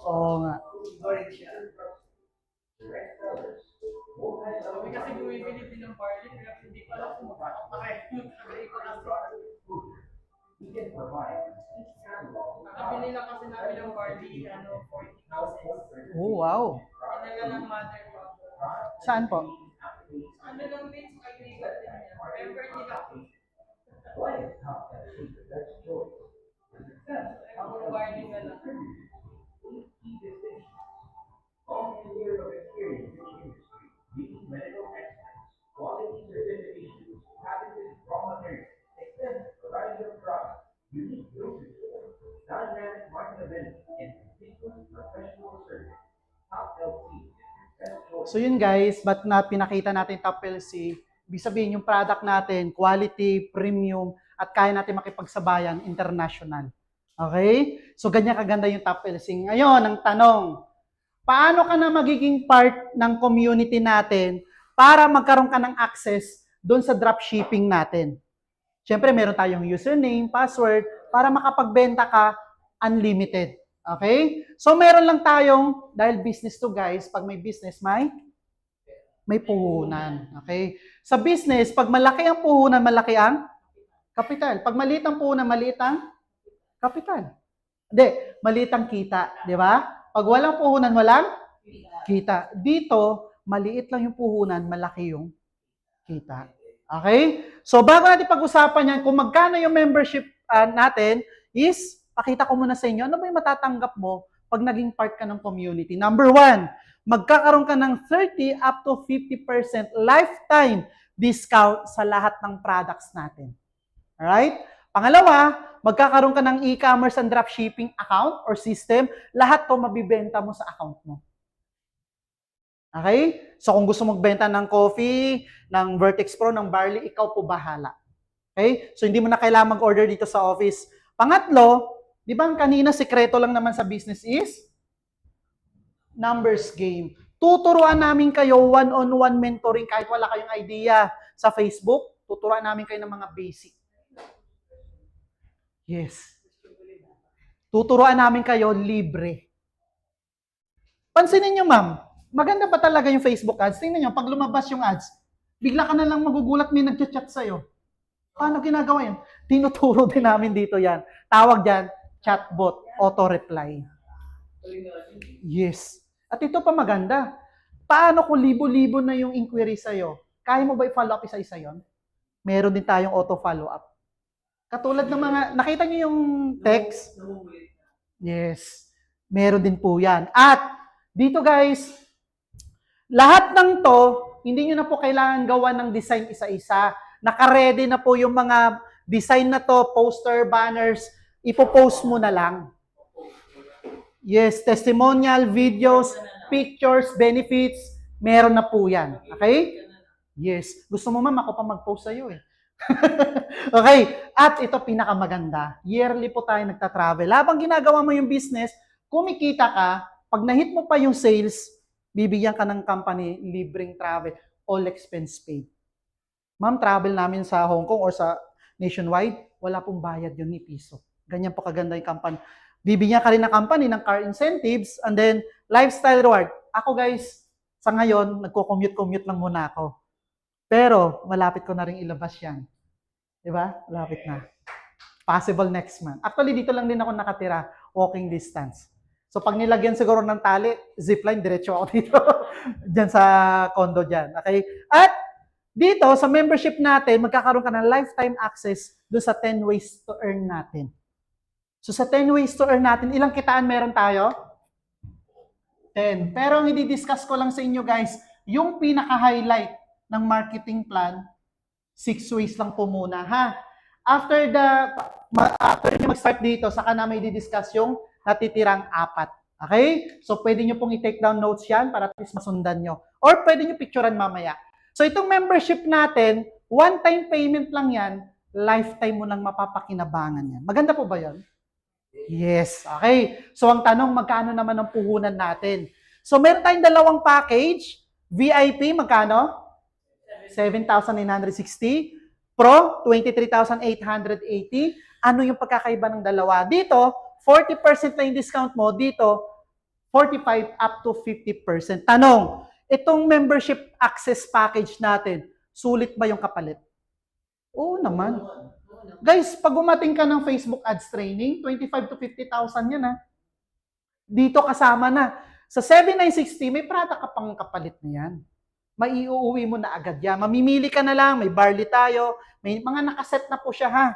Oo nga. kasi bumibili din ng barley, kaya hindi ko alam kung makakapagay ko lang We can provide nakabili lang kasi namin ng barley, 40,000. Oh, wow. Inala ng mother ko. Saan po? Ano lang din, sa kaibigan din niya. Member nila. Ako barley na lang. all years of experience in the industry, leading medical experts, quality certifications, patented raw materials, extensive variety of products, unique dosage forms, dynamic marketability, and continuous professional service. Top LC is your best choice. So yun guys, ba't na pinakita natin Top LC? Ibig sabihin yung product natin, quality, premium, at kaya natin makipagsabayan international. Okay? So ganyan kaganda yung Top LC. Ngayon, ang tanong, paano ka na magiging part ng community natin para magkaroon ka ng access doon sa dropshipping natin? Siyempre, meron tayong username, password, para makapagbenta ka unlimited. Okay? So, meron lang tayong, dahil business to guys, pag may business, may puhunan. Okay? Sa business, pag malaki ang puhunan, malaki ang kapital. Pag maliit ang puhunan, maliit ang kapital. Hindi, maliit ang kita. Di ba? Pag walang puhunan, walang kita. Dito, maliit lang yung puhunan, malaki yung kita. Okay? So, bago natin pag-usapan yan, kung magkano yung membership natin, is, pakita ko muna sa inyo, ano ba yung matatanggap mo pag naging part ka ng community? Number 1, magkakaroon ka ng 30 up to 50% lifetime discount sa lahat ng products natin. Alright? Pangalawa, magkakaroon ka ng e-commerce and dropshipping account or system. Lahat to mabibenta mo sa account mo. Okay? So kung gusto magbenta ng coffee, ng Vertex Pro, ng Barley, ikaw po bahala. Okay? So hindi mo na kailangan mag-order dito sa office. Pangatlo, di ba kanina sekreto lang naman sa business is numbers game. Tuturuan namin kayo one-on-one mentoring kahit wala kayong idea sa Facebook. Tuturuan namin kayo ng mga basic. Yes. Tuturuan namin kayo libre. Pansinin nyo, ma'am, maganda pa talaga yung Facebook ads. Tingnan nyo, pag lumabas yung ads, bigla ka na lang magugulat may nag-chat sa'yo. Paano ginagawa yan? Tinuturo din namin dito yan. Tawag dyan, chatbot, auto-reply. Yes. At ito pa maganda. Paano kung libo-libo na yung inquiry sa'yo? Kaya mo ba i-follow up isa-isa yon? Meron din tayong auto-follow up. Katulad ng mga, nakita niyo yung text? Yes. Meron din po yan. At, dito guys, lahat ng to, hindi nyo na po kailangan gawa ng design isa-isa. Naka-ready na po yung mga design na to, poster, banners, ipopost mo na lang. Yes, testimonial, videos, pictures, benefits, meron na po yan. Okay? Yes. Gusto mo ma'am, ako pa mag-post sa'yo eh. Okay, at ito pinakamaganda. Yearly po tayo nagta-travel. Habang ginagawa mo yung business, kumikita ka, pag na-hit mo pa yung sales, bibigyan ka ng company libreng travel, all expense paid. Ma'am, travel namin sa Hong Kong or sa nationwide, wala pong bayad yun ni piso. Ganyan po kaganda yung company. Bibigyan ka rin ng company ng car incentives and then lifestyle reward. Ako guys, sa ngayon, nagko-commute lang muna ako. Pero, malapit ko na rin ilabas yan. Diba? Malapit na. Possible next month. Actually, dito lang din ako nakatira. Walking distance. So, pag nilagyan siguro ng tali, zipline, diretso ako dito. Diyan sa condo dyan. Okay? At, dito, sa membership natin, magkakaroon ka ng lifetime access doon sa 10 ways to earn natin. So, sa 10 ways to earn natin, ilang kitaan meron tayo? 10. Pero, ang i-discuss ko lang sa inyo, guys, yung pinaka-highlight ng marketing plan, 6 ways lang po muna, ha? After nyo mag-start dito, saka na may di-discuss yung natitirang 4. Okay? So, pwede nyo pong i-take down notes yan para at least masundan nyo. Or pwede nyo picturean mamaya. So, itong membership natin, one-time payment lang yan, lifetime mo nang mapapakinabangan yan. Maganda po ba yan? Yes. Okay. So, ang tanong, magkano naman ang puhunan natin? So, meron tayong dalawang package. VIP, magkano? 7,960. Pro, 23,880. Ano yung pagkakaiba ng dalawa? Dito, 40% na yung discount mo. Dito, 45 up to 50%. Tanong, Itong membership access package natin, sulit ba yung kapalit? Oo naman. Guys, pag umating ka ng Facebook ads training, 25 to 50,000 yan ha. Dito kasama na. Sa 7960, may product ka pang kapalit na yan. Maiuuwi mo na agad yan. Mamimili ka na lang, may barley tayo, may mga nakaset na po siya ha.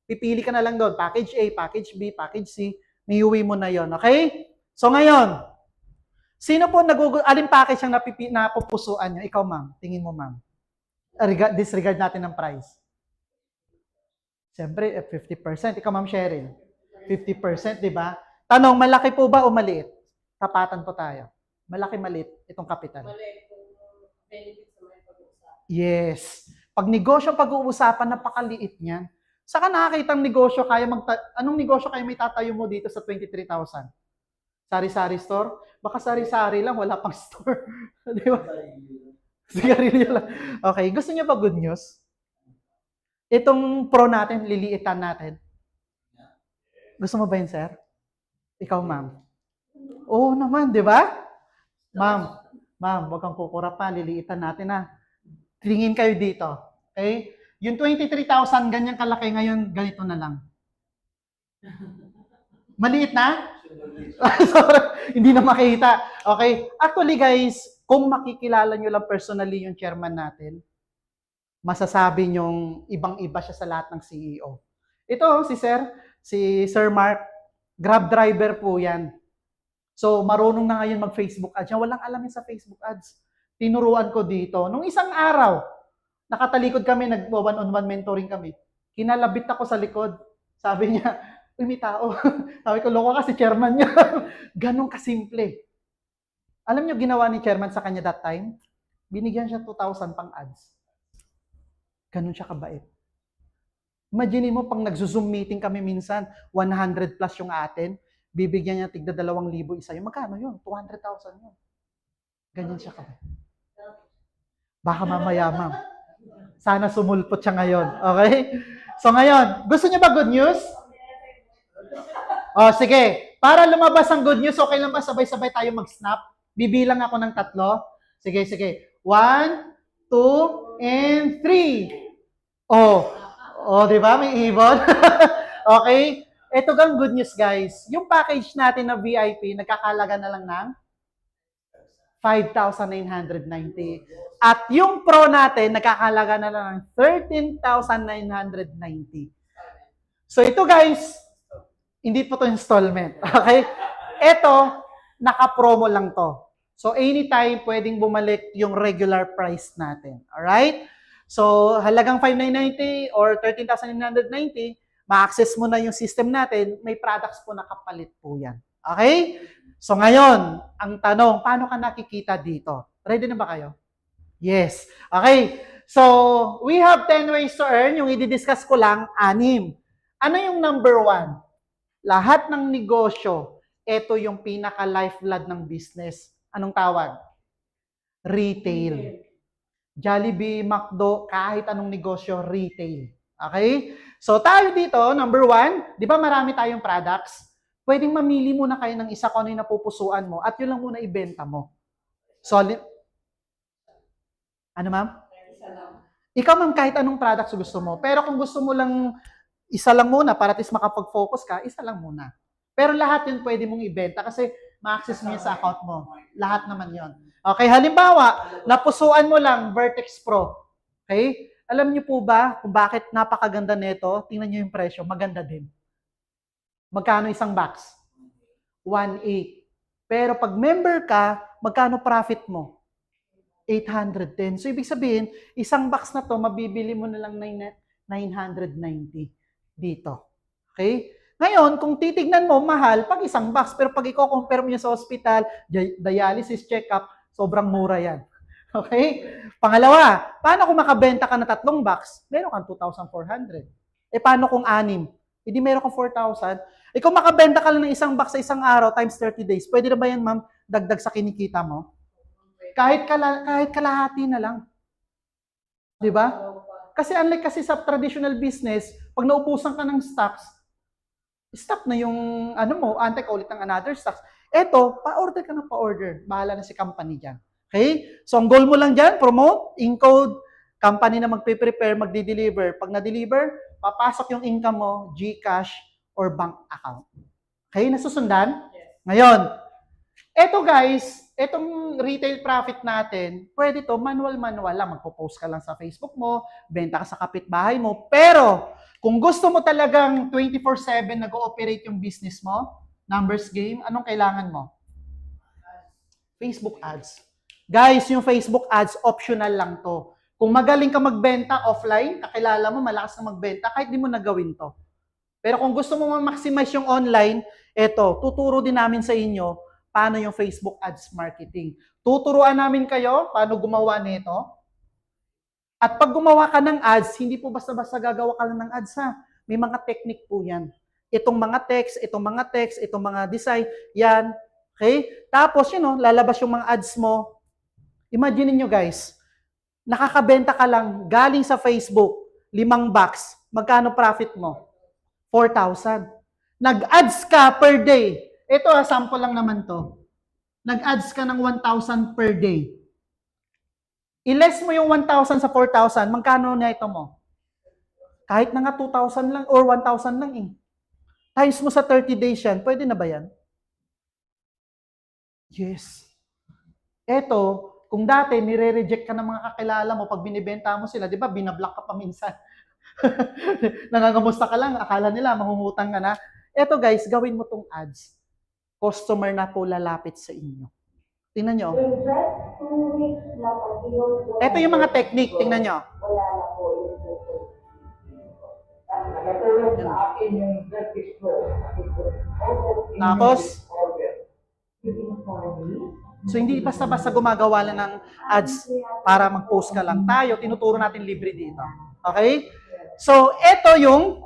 Pipili ka na lang doon, package A, package B, package C, may uwi mo na yon, okay? So ngayon, sino po alin package ang napupusuan niyo? Ikaw ma'am, tingin mo ma'am. Disregard natin ng price. Siyempre, 50%. Ikaw ma'am Cheryl, 50%, di ba? Tanong, malaki po ba o maliit? Tapatan po tayo. Malaki, maliit itong kapital. Mali kung benefits naman yung pag-uusapan. Yes. Pag negosyo pag-uusapan, napakaliit niyan. Saka nakakita ang negosyo, anong negosyo kaya may tatayo mo dito sa 23,000? Sari-sari store? Baka sari-sari lang, wala pang store. Di ba? Sigarilyo lang. Okay, gusto niyo ba good news? Itong pro natin, liliitan natin. Gusto mo ba yun, sir? Ikaw, ma'am. Oo naman, di ba? Ma'am, wag kang kukura pa, liliitan natin na. Tingin kayo dito. Okay? Yung 23,000, ganyan kalaki ngayon, ganito na lang. Maliit na? Sorry, hindi na makita. Okay? Actually guys, kung makikilala nyo lang personally yung chairman natin, masasabi nyong ibang-iba siya sa lahat ng CEO. Ito, si Sir Mark, Grab driver po yan. So, marunong na ngayon mag-Facebook ads. Walang alam yun sa Facebook ads. Tinuruan ko dito. Nung isang araw, nakatalikod kami, nag-one-on-one mentoring kami. Kinalabit ako sa likod. Sabi niya, uy, may tao. Sabi ko, loko ka si chairman niya. Ganon kasimple. Alam niyo, ginawa ni chairman sa kanya that time? Binigyan siya 2,000 pang ads. Ganon siya kabait. Imagine mo, pang nagzo-zoom meeting kami minsan, 100 plus yung atin, bibigyan niya tigda 2,000 isa. Yung magkano yun? 200,000 yun. Ganyan siya kabait. Baka mamaya, ma'am. Sana sumulpot siya ngayon. Okay? So ngayon, gusto niyo ba good news? Oh, sige. Para lumabas ang good news, okay lang ba sabay-sabay tayo mag-snap? Bibilang ako ng 3. Sige. 1, 2, and 3. Oh, di ba? May ibon. Okay? Ito gang good news, guys. Yung package natin na VIP, nagkakalaga na lang ng 5,990. At yung pro natin, nakakalaga na lang ng 13,990. So ito guys, hindi po to installment. Okay? Ito, naka-promo lang to. So anytime, pwedeng bumalik yung regular price natin. Alright? So halagang 5,990 or 13,990, ma-access mo na yung system natin, may products po nakapalit po yan. Okay? So ngayon, ang tanong, paano ka nakikita dito? Ready na ba kayo? Yes. Okay. So, we have 10 ways to earn. Yung i-discuss ko lang, 6. Ano yung number 1? Lahat ng negosyo, ito yung pinaka-lifeblood ng business. Anong tawag? Retail. Jollibee, McDo, kahit anong negosyo, retail. Okay? So, tayo dito, number 1, di ba marami tayong products? Pwedeng mamili muna kayo ng isa kung ano yung napupusuan mo at yun lang muna ibenta mo. Solid. Ano ma'am? Ikaw ma'am, kahit anong products gusto mo. Pero kung gusto mo lang, isa lang muna para at least makapag-focus ka, isa lang muna. Pero lahat yun pwede mong ibenta kasi ma-access mo yun sa account mo. Lahat naman yun. Okay, halimbawa, napusuan mo lang Vertex Pro. Okay? Alam niyo po ba kung bakit napakaganda nito? Tingnan niyo yung presyo, maganda din. Magkano isang box? 1,800. Pero pag member ka, magkano profit mo? 810. So, ibig sabihin, isang box na to, mabibili mo na lang 990 dito. Okay? Ngayon, kung titignan mo, mahal, pag isang box. Pero pag i-compare mo niya sa hospital, dialysis, check-up, sobrang mura yan. Okay? Pangalawa, paano kung makabenta ka na 3 box? Meron kang 2,400. Paano kung 6? Hindi meron kang 4,000. Kung makabenta ka lang ng isang box sa isang araw times 30 days, pwede na ba yan, ma'am, dagdag sa kinikita mo? Kahit kalahati na lang. 'Di ba? Kasi unlike kasi sa traditional business, pag naubusan ka ng stocks, stop na yung ano mo, antay ka ulit ng another stocks. Eto, pa-order ka na pa-order. Bahala na si company diyan. Okay? So, ang goal mo lang dyan, promote, encode, company na magpe-prepare, magdi-deliver. Pag na-deliver, papasok yung income mo, GCash or bank account. Okay? Nasusundan? Yes. Ngayon, eto guys, etong retail profit natin, pwede to manual-manual lang. Magpo-post ka lang sa Facebook mo, benta ka sa kapitbahay mo. Pero, kung gusto mo talagang 24/7 nag-ooperate yung business mo, numbers game, anong kailangan mo? Facebook ads. Guys, yung Facebook ads, optional lang to. Kung magaling ka magbenta offline, kakilala mo, malakas ka magbenta, kahit di mo nagawin to. Pero kung gusto mo ma-maximize yung online, eto, tuturo din namin sa inyo paano yung Facebook ads marketing. Tuturuan namin kayo paano gumawa nito. At pag gumawa ka ng ads, hindi po basta-basta gagawa ka lang ng ads ha. May mga technique po yan. Itong mga text, itong mga design, yan. Okay? Tapos, lalabas yung mga ads mo. Imagine niyo guys, nakakabenta ka lang galing sa Facebook, 5 box. Magkano profit mo? 4,000. Nag-ads ka per day. Ito, sample lang naman to. Nag-ads ka ng 1,000 per day. I-less mo yung 1,000 sa 4,000, magkano na ito mo? Kahit na nga 2,000 lang or 1,000 lang eh. Times mo sa 30 days yan, pwede na ba yan? Yes. Eto, kung dati nire-reject ka ng mga kakilala mo pag binibenta mo sila, di ba, binablock ka pa minsan. Nangangamusta ka lang, akala nila mangungutang ka na. Eto guys, gawin mo tong ads. Customer na po lalapit sa inyo. Tingnan nyo. In just 2 weeks na pag-iwan ko. Ito yung mga technique, tingnan nyo. Wala na po yung tutok. Nakatulong sa akin yung breakfast ko. Tapos, Order. Within 4 days. so hindi basta-basta gumagawa lang ng ads para mag-post ka lang. Tayo, tinuturo natin libre dito. Okay? So, ito yung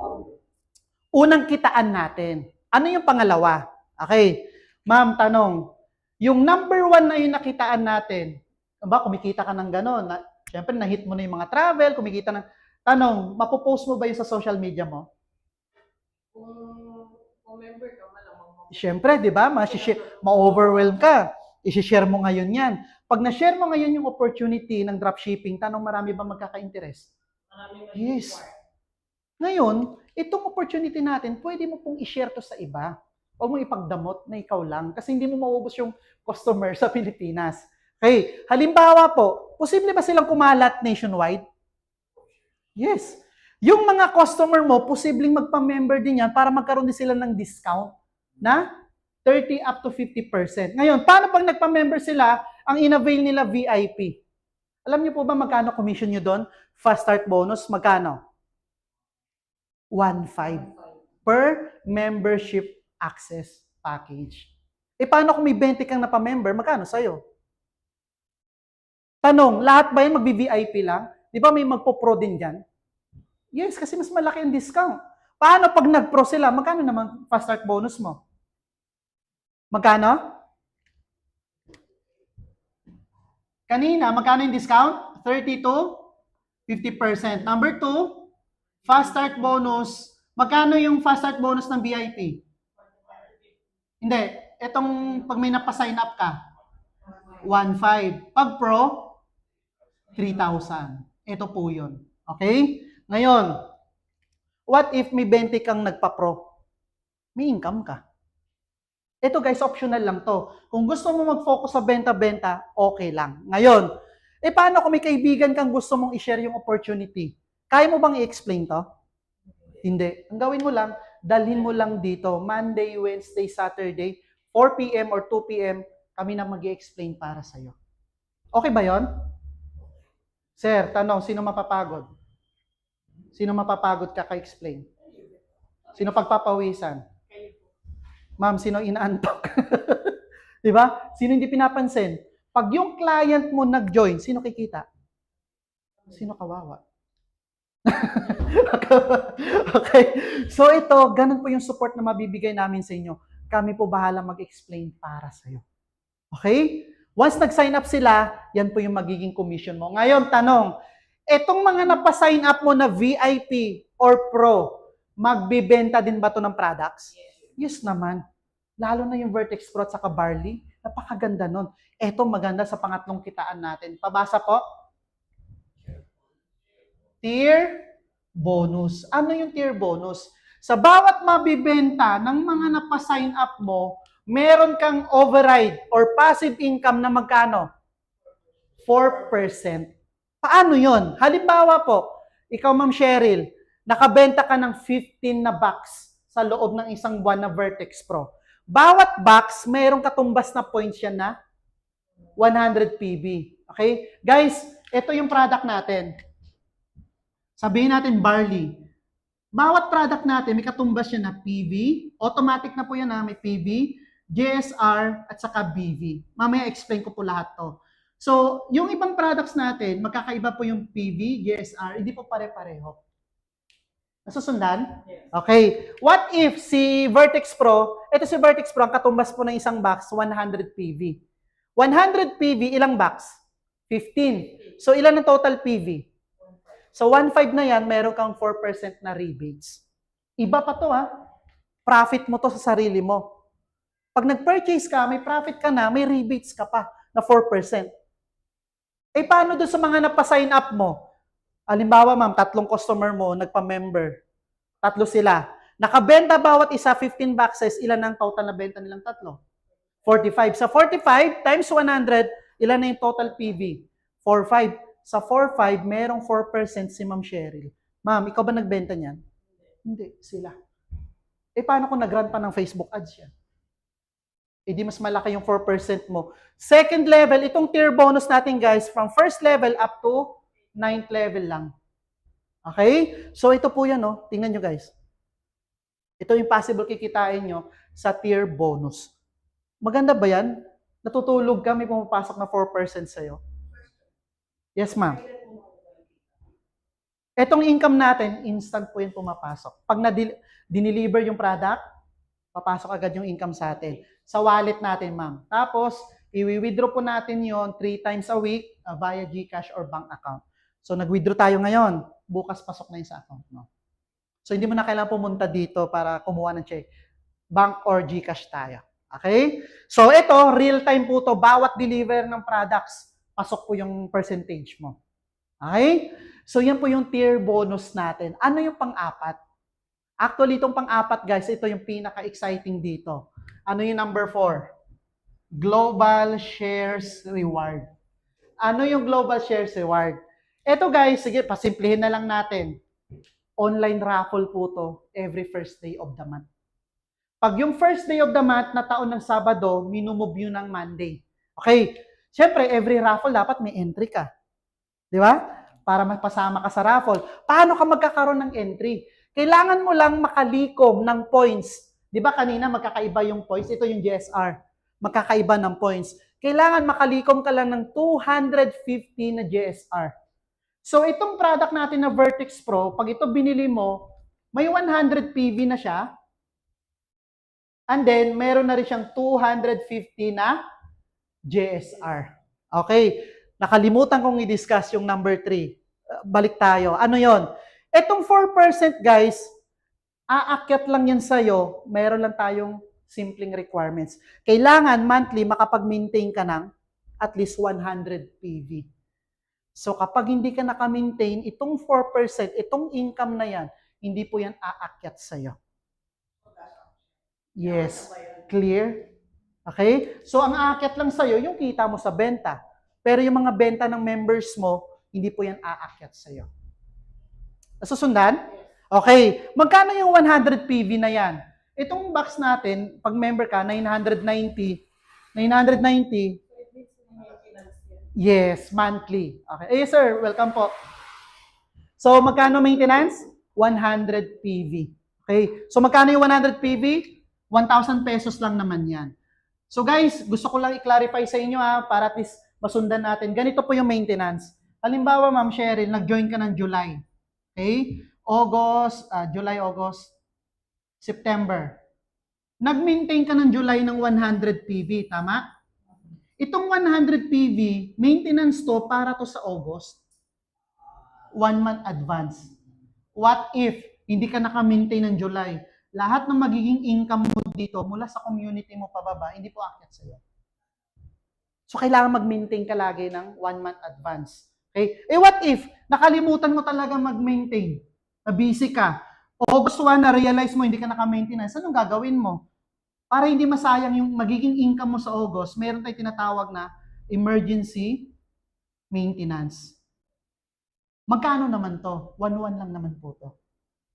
unang kitaan natin. Ano yung pangalawa? Okay. Ma'am, tanong. Yung number 1 na yung nakitaan natin, ba, kumikita ka ng gano'n. Siyempre, na-hit mo na yung mga travel, kumikita ng... Tanong, mapopost mo ba yung sa social media mo? Kung member ka, malamang Siyempre, di ba? Ma-overwhelm ka. I-share mo ngayon yan. Pag na-share mo ngayon yung opportunity ng dropshipping, tanong marami ba magkaka-interest? maraming Yes. mag-inquire. Ngayon, itong opportunity natin, pwede mo pong i-share to sa iba. Huwag mo ipagdamot na ikaw lang kasi hindi mo maubos yung customer sa Pilipinas. Okay, halimbawa po, posible ba silang kumalat nationwide? Yes. Yung mga customer mo, posibleng magpa-member din yan para magkaroon din sila ng discount na 30 up to 50%. Ngayon, paano pag nagpa-member sila, ang in-avail nila VIP? Alam niyo po ba magkano commission nyo doon? Fast start bonus, magkano? 1.5 per membership access package. E paano kung may 20 kang napamember, magkano sa'yo? Tanong, lahat ba yun magbi-VIP lang? Di ba may magpo-pro din dyan? Yes, kasi mas malaki ang discount. Paano pag nag-pro sila, magkano naman fast start bonus mo? Magkano? Kanina, magkano yung discount? 30 to 50%. Number 2, fast start bonus. Magkano yung fast start bonus ng VIP? Hindi. Itong pag may napasign up ka, 1.5. Pag pro, 3,000. Ito po yun. Okay? Ngayon, what if may 20 kang nagpa-pro? May income ka. Ito guys, optional lang to. Kung gusto mo mag-focus sa benta-benta, okay lang. Ngayon, paano kung may kaibigan kang gusto mong i-share yung opportunity? Kaya mo bang i-explain to? Hindi. Ang gawin mo lang, dalhin mo lang dito, Monday, Wednesday, Saturday, 4 p.m. or 2 p.m., kami na mag-i-explain para sa'yo. Okay ba yon? Sir, tanong, sino mapapagod? Sino mapapagod kaka-explain? Sino pagpapawisan? Ma'am, sino inaantok? Di ba? Sino hindi pinapansin? Pag yung client mo nag-join, sino kikita? Sino kawawa? Okay. So ito, ganun po yung support na mabibigay namin sa inyo. Kami po bahala mag-explain para sa iyo. Okay? Once nag-sign up sila, yan po yung magiging commission mo. Ngayon, tanong, etong mga napasign up mo na VIP or Pro, magbibenta din ba to ng products? Yes naman. Lalo na yung Vertex Pro at saka Barley. Napakaganda nun. Eto maganda sa pangatlong kitaan natin. Pabasa po. Tier bonus. Ano yung tier bonus? Sa bawat mabibenta ng mga napasign up mo, meron kang override or passive income na magkano? 4%. Paano yon? Halimbawa po, ikaw Ma'am Cheryl, nakabenta ka ng 15 na box sa loob ng isang buwan na Vertex Pro. Bawat box, mayroong katumbas na points yan na 100 PB. Okay? Guys, ito yung product natin. Sabihin natin barley. Bawat product natin, may katumbas yan na PV. Automatic na po yan na may PV, GSR, at saka BV. Mamaya explain ko po lahat to. So, yung ibang products natin, magkakaiba po yung PV, GSR, hindi po pare-pareho. Nasusundan? Okay. What if si Vertex Pro, ito si Vertex Pro, ang katumbas po ng isang box, 100 PV. 100 PV, ilang box? 15. So, ilan ang total PV? So, 1.5 na yan, meron kang 4% na rebates. Iba pa to ha. Profit mo to sa sarili mo. Pag nag-purchase ka, may profit ka na, may rebates ka pa na 4%. Eh, paano doon sa mga napasign up mo? Halimbawa, ma'am, 3 customer mo, nagpa-member. 3 sila. Nakabenta bawat isa, 15 boxes, ilan ang total na benta nilang 3? 45. Sa 45 times 100, ilan na yung total PV? 4.5. Sa 4.5, merong 4% si Ma'am Cheryl. Ma'am, ikaw ba nagbenta niyan? Hindi, sila. Eh, paano kung nag-run pa ng Facebook ads yan? Eh, di mas malaki yung 4% mo. Second level, itong tier bonus natin, guys, from first level up to 9th level lang. Okay? So, ito po yan, no? Tingnan nyo, guys. Ito yung possible kikitain nyo sa tier bonus. Maganda ba yan? Natutulog ka, may pumapasok na 4% sa'yo. Yes, ma'am. Etong income natin, instant po yung pumapasok. Pag dineliver yung product, papasok agad yung income sa atin. Sa wallet natin, ma'am. Tapos, i-withdraw po natin yon 3 times a week via GCash or bank account. So, nag-withdraw tayo ngayon. Bukas pasok na yun sa account mo. So, hindi mo na kailangan pumunta dito para kumuha ng check. Bank or GCash tayo. Okay? So, ito, real-time po to. Bawat deliver ng products, pasok po yung percentage mo. Okay? So, yan po yung tier bonus natin. Ano yung pang-apat? Actually, itong pang-apat, guys, ito yung pinaka-exciting dito. Ano yung number 4? Global Shares Reward. Ano yung Global Shares Reward? Ito, guys, sige, pasimplihin na lang natin. Online raffle po to every first day of the month. Pag yung first day of the month na taon ng Sabado, minumove yun ng Monday. Okay? Siyempre, every raffle dapat may entry ka. Di ba? Para mapasama ka sa raffle. Paano ka magkakaroon ng entry? Kailangan mo lang makalikom ng points. Di ba kanina magkakaiba yung points? Ito yung GSR. Magkakaiba ng points. Kailangan makalikom ka lang ng 250 na GSR. So, itong product natin na Vertex Pro, pag ito binili mo, may 100 PV na siya. And then, meron na rin siyang 250 na GSR. Okay. Nakalimutan kong i-discuss yung number 3. Balik tayo. Ano yon? Etong 4%, guys, aakyat lang yan sa'yo. Meron lang tayong simpleng requirements. Kailangan monthly makapag-maintain ka ng at least 100 PV. So kapag hindi ka naka-maintain, itong 4%, itong income na yan, hindi po yan aakyat sa'yo. Yes. Clear? Okay? So ang aakyat lang sa'yo, yung kita mo sa benta. Pero yung mga benta ng members mo, hindi po yan aakyat sa'yo. Nasusundan? Okay. Magkano yung 100 PV na yan? Itong box natin, pag member ka, 990. Yes, monthly. Okay. Yes, sir. Welcome po. So, magkano maintenance? 100 PV. Okay. So, magkano yung 100 PV? 1,000 pesos lang naman yan. So, guys, gusto ko lang i-clarify sa inyo para at least masundan natin. Ganito po yung maintenance. Halimbawa, Ma'am Cheryl, nag-join ka ng July. Okay? July, August, September. Nag-maintain ka ng July ng 100 PV, tama? Itong 100 PV, maintenance to para to sa August. 1 month advance. What if hindi ka naka-maintain ng July? Lahat ng magiging income mo dito mula sa community mo pababa, hindi po aakyat sa'yo. So, kailangan mag-maintain ka lagi ng 1 month advance. Okay? Eh, what if nakalimutan mo talaga mag-maintain? Na busy ka. August 1, na-realize mo, hindi ka naka-maintenance. Anong gagawin mo? Para hindi masayang yung magiging income mo sa August, meron tayong tinatawag na emergency maintenance. Magkano naman to? 1-1 lang naman po to.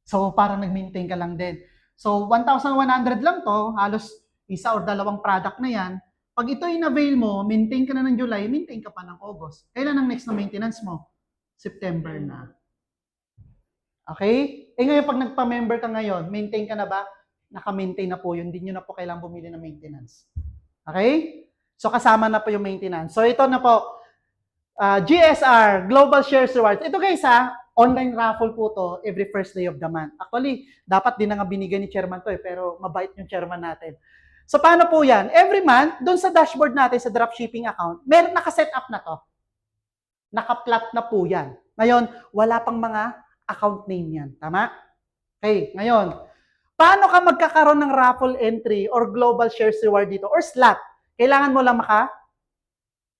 So, parang nag-maintain ka lang din. So, 1,100 lang to, halos isa or dalawang product na yan. Pag ito in-avail mo, maintain ka na ng July, maintain ka pa ng August. Kailan ang next na maintenance mo? September na. Okay? Eh ngayon, pag nagpa-member ka ngayon, maintain ka na ba? Naka-maintain na po yun. Hindi nyo na po kailangang bumili ng maintenance. Okay? So, kasama na po yung maintenance. So, ito na po. GSR, Global Shares Rewards. Ito guys online raffle po to every first day of the month. Actually, dapat din na nga binigay ni chairman to pero mabait yung chairman natin. So, paano po yan? Every month, doon sa dashboard natin sa dropshipping account, meron naka-set up na to. Naka-plot na po yan. Ngayon, wala pang mga account name yan. Tama? Okay, ngayon, paano ka magkakaroon ng raffle entry or global shares reward dito or slot? Kailangan mo lang maka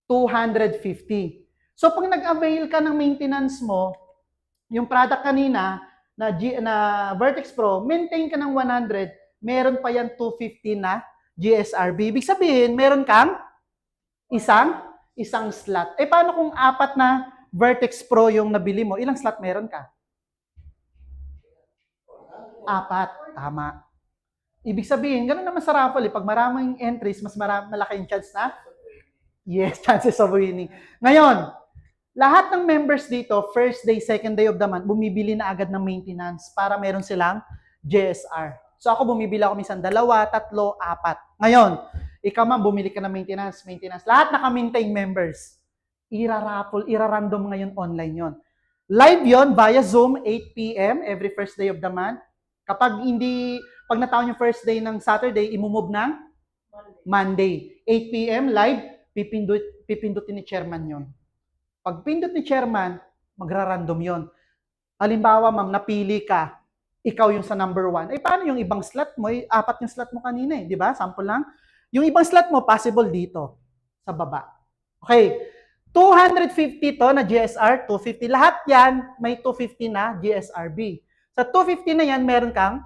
250. So, pag nag-avail ka ng maintenance mo, yung product kanina na Vertex Pro, maintain ka ng 100, meron pa yan 250 na GSRB. Ibig sabihin, meron kang isang slot. Eh, paano kung 4 na Vertex Pro yung nabili mo? Ilang slot meron ka? 4. Tama. Ibig sabihin, gano'n naman sa raffle. Pag maraming entries, mas malaki yung chance na? Yes, chances of winning. Ngayon, lahat ng members dito, first day, second day of the month, bumibili na agad ng maintenance para meron silang GSR. So ako bumibili ako minsan 2, 3, 4. Ngayon, ikaw man bumili ka ng maintenance. Lahat naka-maintain members. Ira-random ngayon online yon. Live yon via Zoom, 8 p.m. every first day of the month. Pag nataon yung first day ng Saturday, imumove ng Monday. 8 p.m. live, pipindutin ni chairman yon. Pag pindot ni chairman, magra-random yon. Halimbawa, ma'am, napili ka, ikaw yung sa number 1. Eh, paano yung ibang slot mo? 4 yung slot mo kanina di ba? Sample lang. Yung ibang slot mo, possible dito, sa baba. Okay. 250 to na GSR, 250. Lahat yan, may 250 na GSRB. Sa 250 na yan, meron kang,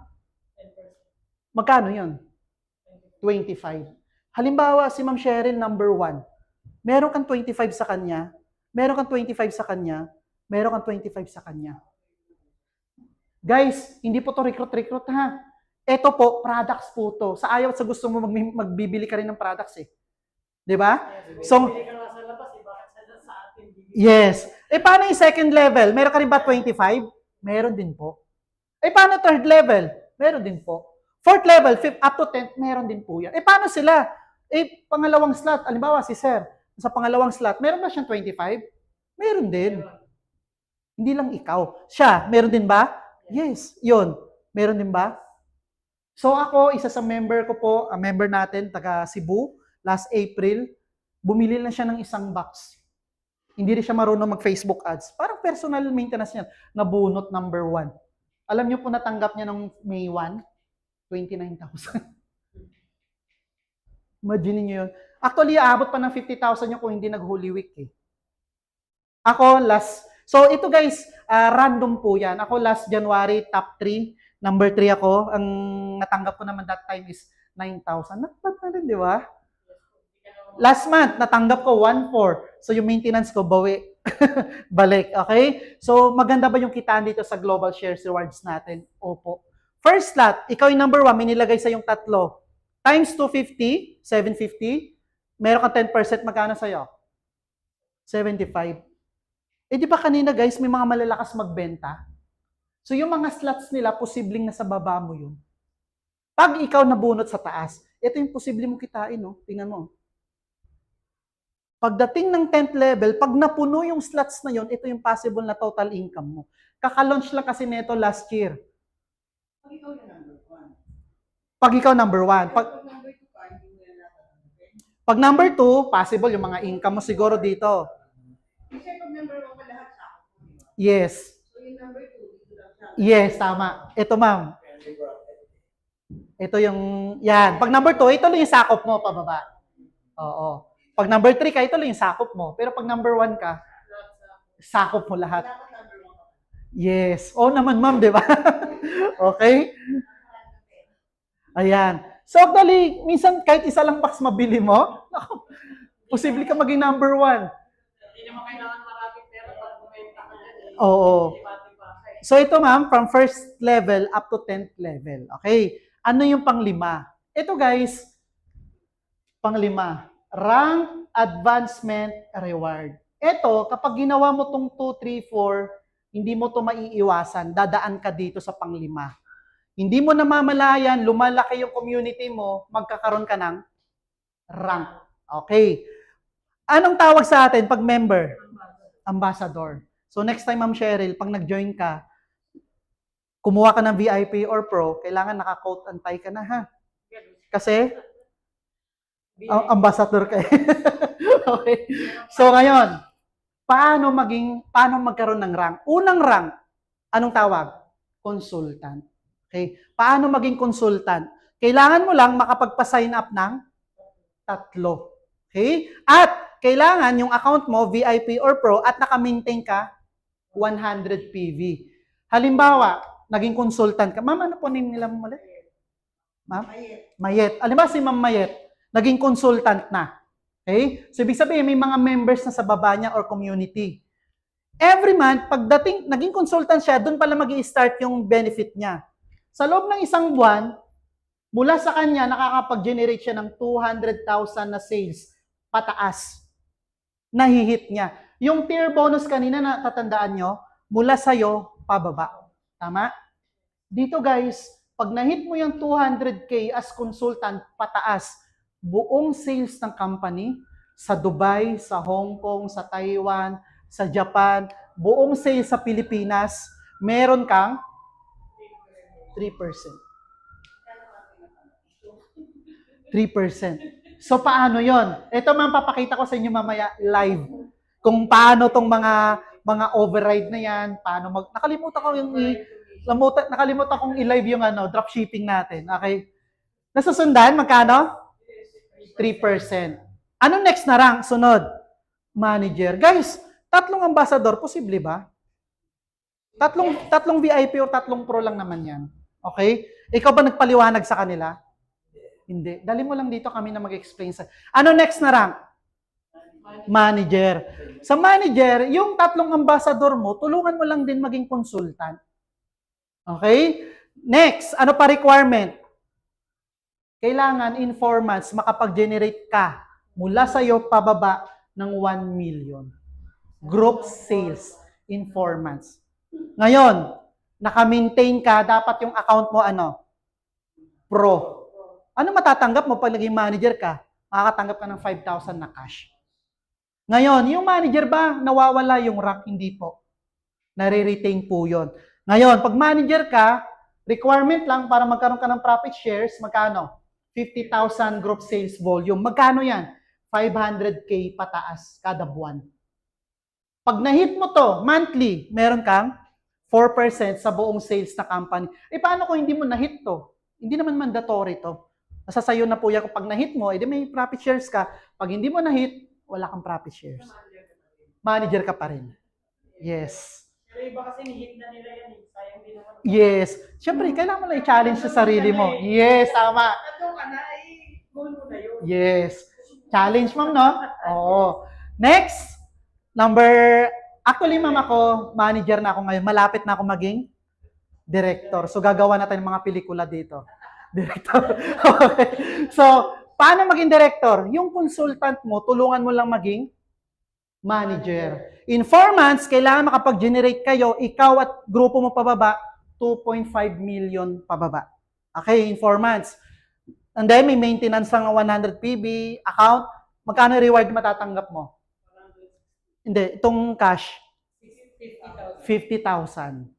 magkano yun? 25. Halimbawa, si Ma'am Cheryl, number 1. Meron kang 25 sa kanya, meron kang 25 sa kanya, meron kang 25 sa kanya. Guys, hindi po to recruit ha. Ito po, products po to. Sa ayaw at sa gusto mo magbibili ka rin ng products eh. 'Di ba? So, yes. Eh, paano yung second level? Meron ka rin ba 25? Meron din po. Eh, paano third level? Meron din po. Fourth level, fifth, up to 10th, meron din po yan. Eh, paano sila? Eh, pangalawang slot, halimbawa si Sir, sa pangalawang slot, meron ba siyang 25? Meron din. Hindi lang ikaw. Siya, meron din ba? Yes, yun. Meron din ba? So ako, isa sa member ko po, member natin, taga Cebu, last April, bumili lang siya ng isang box. Hindi rin siya marunong mag-Facebook ads. Parang personal maintenance niya. Nabunot number 1. Alam niyo po natanggap niya ng May 1? 29,000. Imagine niyo yun. Actually, aabot pa ng 50,000 yun kung hindi nag-Holy Week eh. Ako, so ito guys, random po yan. Ako last January, top 3. Number 3 ako. Ang natanggap ko naman that time is 9,000. Napat na rin, di ba? Last month, natanggap ko 1,400. So yung maintenance ko, bawi. Balik, okay? So maganda ba yung kitaan dito sa Global Shares Rewards natin? Opo. First slot, ikaw yung number 1, may nilagay sa yung 3. Times 250, 750. Meron kang 10%, magkano sa'yo? 75. Eh di ba kanina guys, may mga malalakas magbenta? So yung mga slots nila, posibleng nasa baba mo yun. Pag ikaw nabunot sa taas, ito yung posibleng mo kitain, no? Tingnan mo. Pagdating ng 10th level, pag napuno yung slots na yun, ito yung possible na total income mo. Kaka-launch lang kasi nito last year. Pag ikaw yung number 1. Pag ikaw number 1. Pag number 2, possible yung mga income mo siguro dito. Kasi pag number 1 pa lahat sa ako. Yes. So yung number 2, dito lang siya. Yes, tama. Ito ma'am. Ito yung, yan. Pag number 2, ito lang yung sakop mo pababa. Oo. Pag number 3 ka, ito lang yung sakop mo. Pero pag number 1 ka, sakop mo lahat. Yes. Oo naman, ma'am, di ba? Okay? Ayan. So actually, minsan kahit isa lang box mabili mo, naku, posible ka maging number 1. Hindi naman kailangan maraming pera pag bumenta ka yan. Oo. Diba? So ito ma'am, from first level up to 10th level. Okay. Ano yung panglima? Ito guys, panglima. Rank, advancement, reward. Ito, kapag ginawa mo tong 2, 3, 4, hindi mo to maiiwasan. Dadaan ka dito sa panglima. Hindi mo namamalayan, lumalaki yung community mo, magkakaroon ka ng rank. Okay. Anong tawag sa atin pag member? Ambassador. So next time, Ma'am Cheryl, pag nag-join ka, kumuha ka ng VIP or Pro, kailangan naka-coat and tie ka na, ha? Kasi, ambassador ka. Okay. So ngayon, paano magkaroon ng rank? Unang rank, anong tawag? Consultant. Okay? Paano maging consultant? Kailangan mo lang makapagpa-sign up ng 3. Okay? At kailangan yung account mo, VIP or Pro, at naka-maintain ka 100 PV. Halimbawa, naging consultant ka. Ma'am, ano po nila mo ulit? Ma'am? Mayet. Halimbawa si Ma'am Mayet, naging consultant na. Okay? So, ibig sabihin, may mga members na sa baba niya or community. Every month, pagdating, naging consultant siya, doon pala mag-i-start yung benefit niya. Sa loob ng isang buwan, mula sa kanya, nakakapag-generate siya ng 200,000 na sales pataas. Nahihit niya. Yung tier bonus kanina na tatandaan nyo, mula sa'yo, pababa. Tama? Dito guys, pag nahit mo yung 200K as consultant pataas, buong sales ng company, sa Dubai, sa Hong Kong, sa Taiwan, sa Japan, buong sales sa Pilipinas, meron kang 3%. 3%. So, paano yon? Ito man papakita ko sa inyo mamaya live. Kung paano tong mga override na yan, paano nakalimutan kong i-live yung dropshipping natin. Okay? Nasusundan, magkano? 3%. Ano next na rank? Sunod. Manager. Guys, 3 ambassador, posible ba? 3 VIP o 3 Pro lang naman yan. Okay? Ikaw ba nagpaliwanag sa kanila? Hindi. Dali mo lang dito kami na mag-explain sa... Ano next na rank? Manager. Sa manager, yung 3 ambassador mo, tulungan mo lang din maging consultant. Okay? Next, ano pa requirement? Kailangan in 4 months makapag-generate ka mula sa'yo pababa ng 1 million. Group sales in 4 months. Ngayon, naka-maintain ka, dapat yung account mo Pro. Ano matatanggap mo pag naging manager ka? Makakatanggap ka ng 5,000 na cash. Ngayon, yung manager ba, nawawala yung rank? Hindi po. Nare-retain po yun. Ngayon, pag manager ka, requirement lang para magkaroon ka ng profit shares, magkano? 50,000 group sales volume. Magkano yan? 500K pataas kada buwan. Pag na-hit mo to, monthly, meron kang 4% sa buong sales na company. Eh, paano kung hindi mo na-hit to? Hindi naman mandatory to. Nasa sayo na po yan. Kung pag na-hit mo, edi may profit shares ka. Pag hindi mo na-hit, wala kang profit shares. Manager ka pa rin. Yes. Pero iba kasi ni-hit na nila yan. Sayang din naman. Yes. Siyempre, kailangan mo lang i-challenge sa sarili mo. Yes, tama. Ano ka na, goal mo na yun. Yes. Challenge, ma'am, no? Oo. Next, actually, ma'am, ako, manager na ako ngayon. Malapit na ako maging director. So, gagawa natin ng mga pelikula dito. Director. Okay. So, paano maging director? Yung consultant mo, tulungan mo lang maging manager. In 4 months, kailangan makapag-generate kayo, ikaw at grupo mo pababa, 2.5 million pababa. Okay, in 4 months. And then, may maintenance ng 100 PB account. Magkano reward matatanggap mo? Hindi, itong cash. 50,000.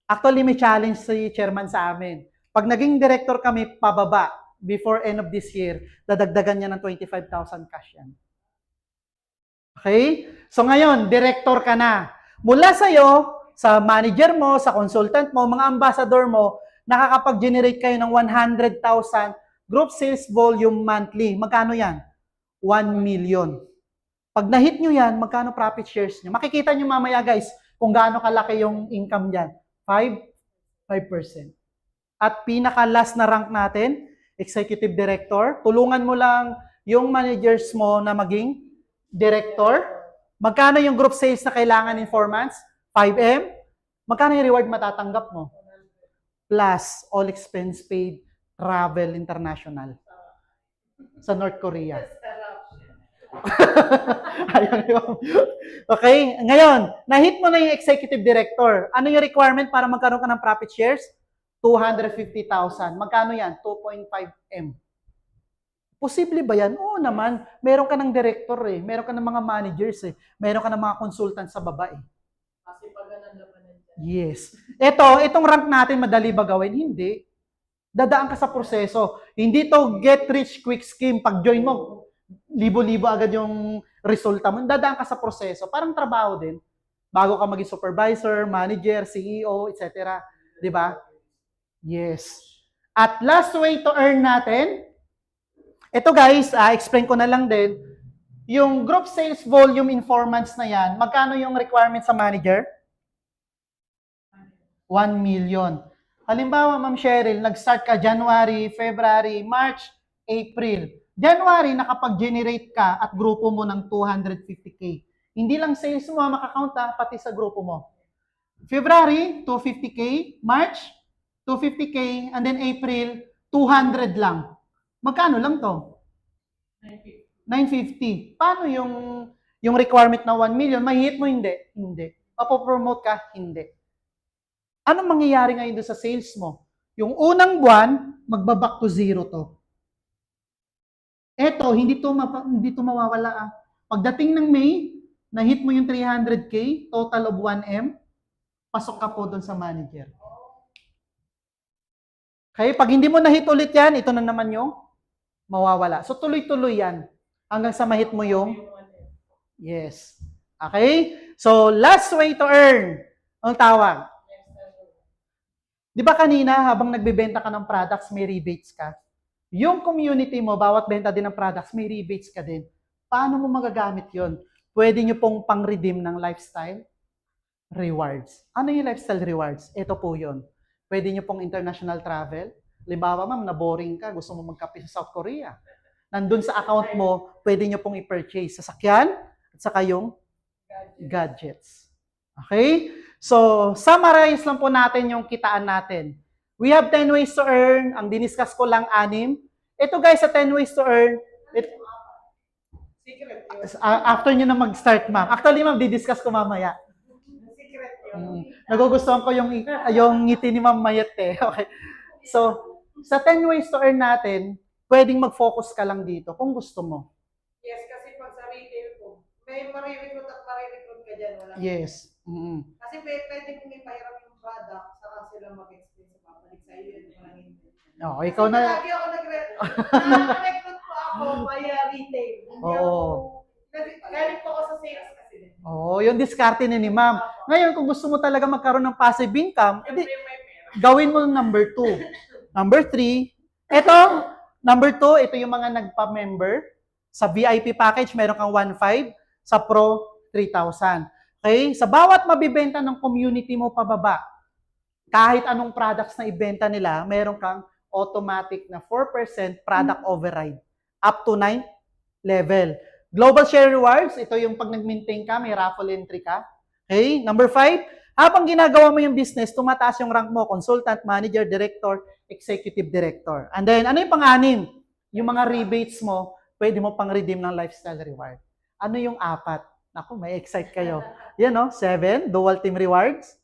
Actually, may challenge si chairman sa amin. Pag naging director kami pababa, before end of this year, dadagdagan niya ng 25,000 cash yan. Okay? So ngayon, director ka na. Mula sa'yo, sa manager mo, sa consultant mo, mga ambassador mo, nakakapag-generate kayo ng 100,000 group sales volume monthly. Magkano yan? 1 million. Pag na-hit nyo yan, magkano profit shares nyo? Makikita nyo mamaya guys, kung gaano kalaki yung income dyan. 5%. At pinaka-last na rank natin, Executive Director. Tulungan mo lang yung managers mo na maging director. Magkano yung group sales na kailangan in 4 months? 5M. Magkano yung reward matatanggap mo? Plus all expense paid, travel international sa North Korea. Ayun yun. Okay, ngayon, na-hit mo na yung executive director. Ano yung requirement para magkaroon ka ng profit shares? 250,000. Magkano yan? 2.5M. Posible ba yan? Oo naman. Meron ka ng director eh. Meron ka ng mga managers eh. Meron ka ng mga consultants sa baba eh. Kasi pag ganun labanan dyan. Yes. Itong rank natin, madali ba gawin? Hindi. Dadaan ka sa proseso. Hindi to get rich quick scheme. Pag join mo, libo-libo agad yung resulta mo. Dadaan ka sa proseso. Parang trabaho din. Bago ka maging supervisor, manager, CEO, etc. Di ba? Yes. At last way to earn natin, ito guys, explain ko na lang din, yung group sales volume in 4 months na yan, magkano yung requirement sa manager? 1 million. Halimbawa, Ma'am Cheryl, nag-start ka January, February, March, April. January, nakapag-generate ka at grupo mo ng 250K. Hindi lang sales mo makakount pati sa grupo mo. February, 250K. March, 250K. And then April, 200 lang. Magkano lang to? 950. Paano yung requirement na 1 million? Mahihit mo? Hindi. Hindi. Mapopromote ka? Hindi. Anong mangyayari ngayon doon sa sales mo? Yung unang buwan, magbaback to zero to. Eto, hindi to mawawala. Pagdating ng May, na-hit mo yung 300K, total of 1M, pasok ka po doon sa manager. Okay, pag hindi mo na-hit ulit yan, ito na naman yung mawawala. So, tuloy-tuloy yan. Hanggang sa ma-hit mo yung yes. Okay? So, last way to earn. Ang tawag. Di ba kanina, habang nagbebenta ka ng products, may rebates ka? Yung community mo, bawat benta din ng products, may rebates ka din. Paano mo magagamit yon? Pwede nyo pong pang-redeem ng lifestyle rewards. Ano yung lifestyle rewards? Ito po yon. Pwede nyo pong international travel. Halimbawa, ma'am, na-boring ka, gusto mo magkape sa South Korea. Nandun sa account mo, pwede nyo pong i-purchase sasakyan at saka yung gadgets. Okay? So, summarize lang po natin yung kitaan natin. We have 10 ways to earn. Ang diniscuss ko lang 6. Ito guys, sa 10 ways to earn, Secret yun. after nyo na mag-start, ma'am. Actually, ma'am, didiscuss ko mamaya. Secret yun. Nagugustuhan ko yung ngiti ni Ma'am Mayet eh. Okay. So, sa 10 ways to earn natin, pwedeng mag-focus ka lang dito kung gusto mo. Yes, kasi pag sa retail ko, may marirecruit at marirecruit ka dyan. Wala. Yes. Mm-hmm. Kasi pwede mo may pahiram yung product, saka sila mag-explain sa papalik sa iyo. Walang hindi. Oh, ikaw na. Lagi ako nag-recruit po ako via retail. Hindi Oo. Galing po ako sa sales kasi din. Oh, yung diskarte ni Ma'am. Ngayon, kung gusto mo talaga magkaroon ng passive income, edi, Siyempre may pera. gawin mo number 2. Number 3, number 2, ito yung mga nagpa-member. Sa VIP package, meron kang 1.5. Sa Pro, 3,000. Okay? Sa bawat mabibenta ng community mo pababa, kahit anong products na ibenta nila, meron kang automatic na 4% product override. Up to 9 level. Global Share Rewards, ito yung pag nag-maintain ka, may raffle entry ka. Okay? Number 5, habang ginagawa mo yung business, tumataas yung rank mo, consultant, manager, director, executive director. And then, ano yung pang-6? Yung mga rebates mo, pwede mo pang-redeem ng lifestyle reward. Ano yung 4? Naku, may excite kayo. Yan, no? 7, dual team rewards.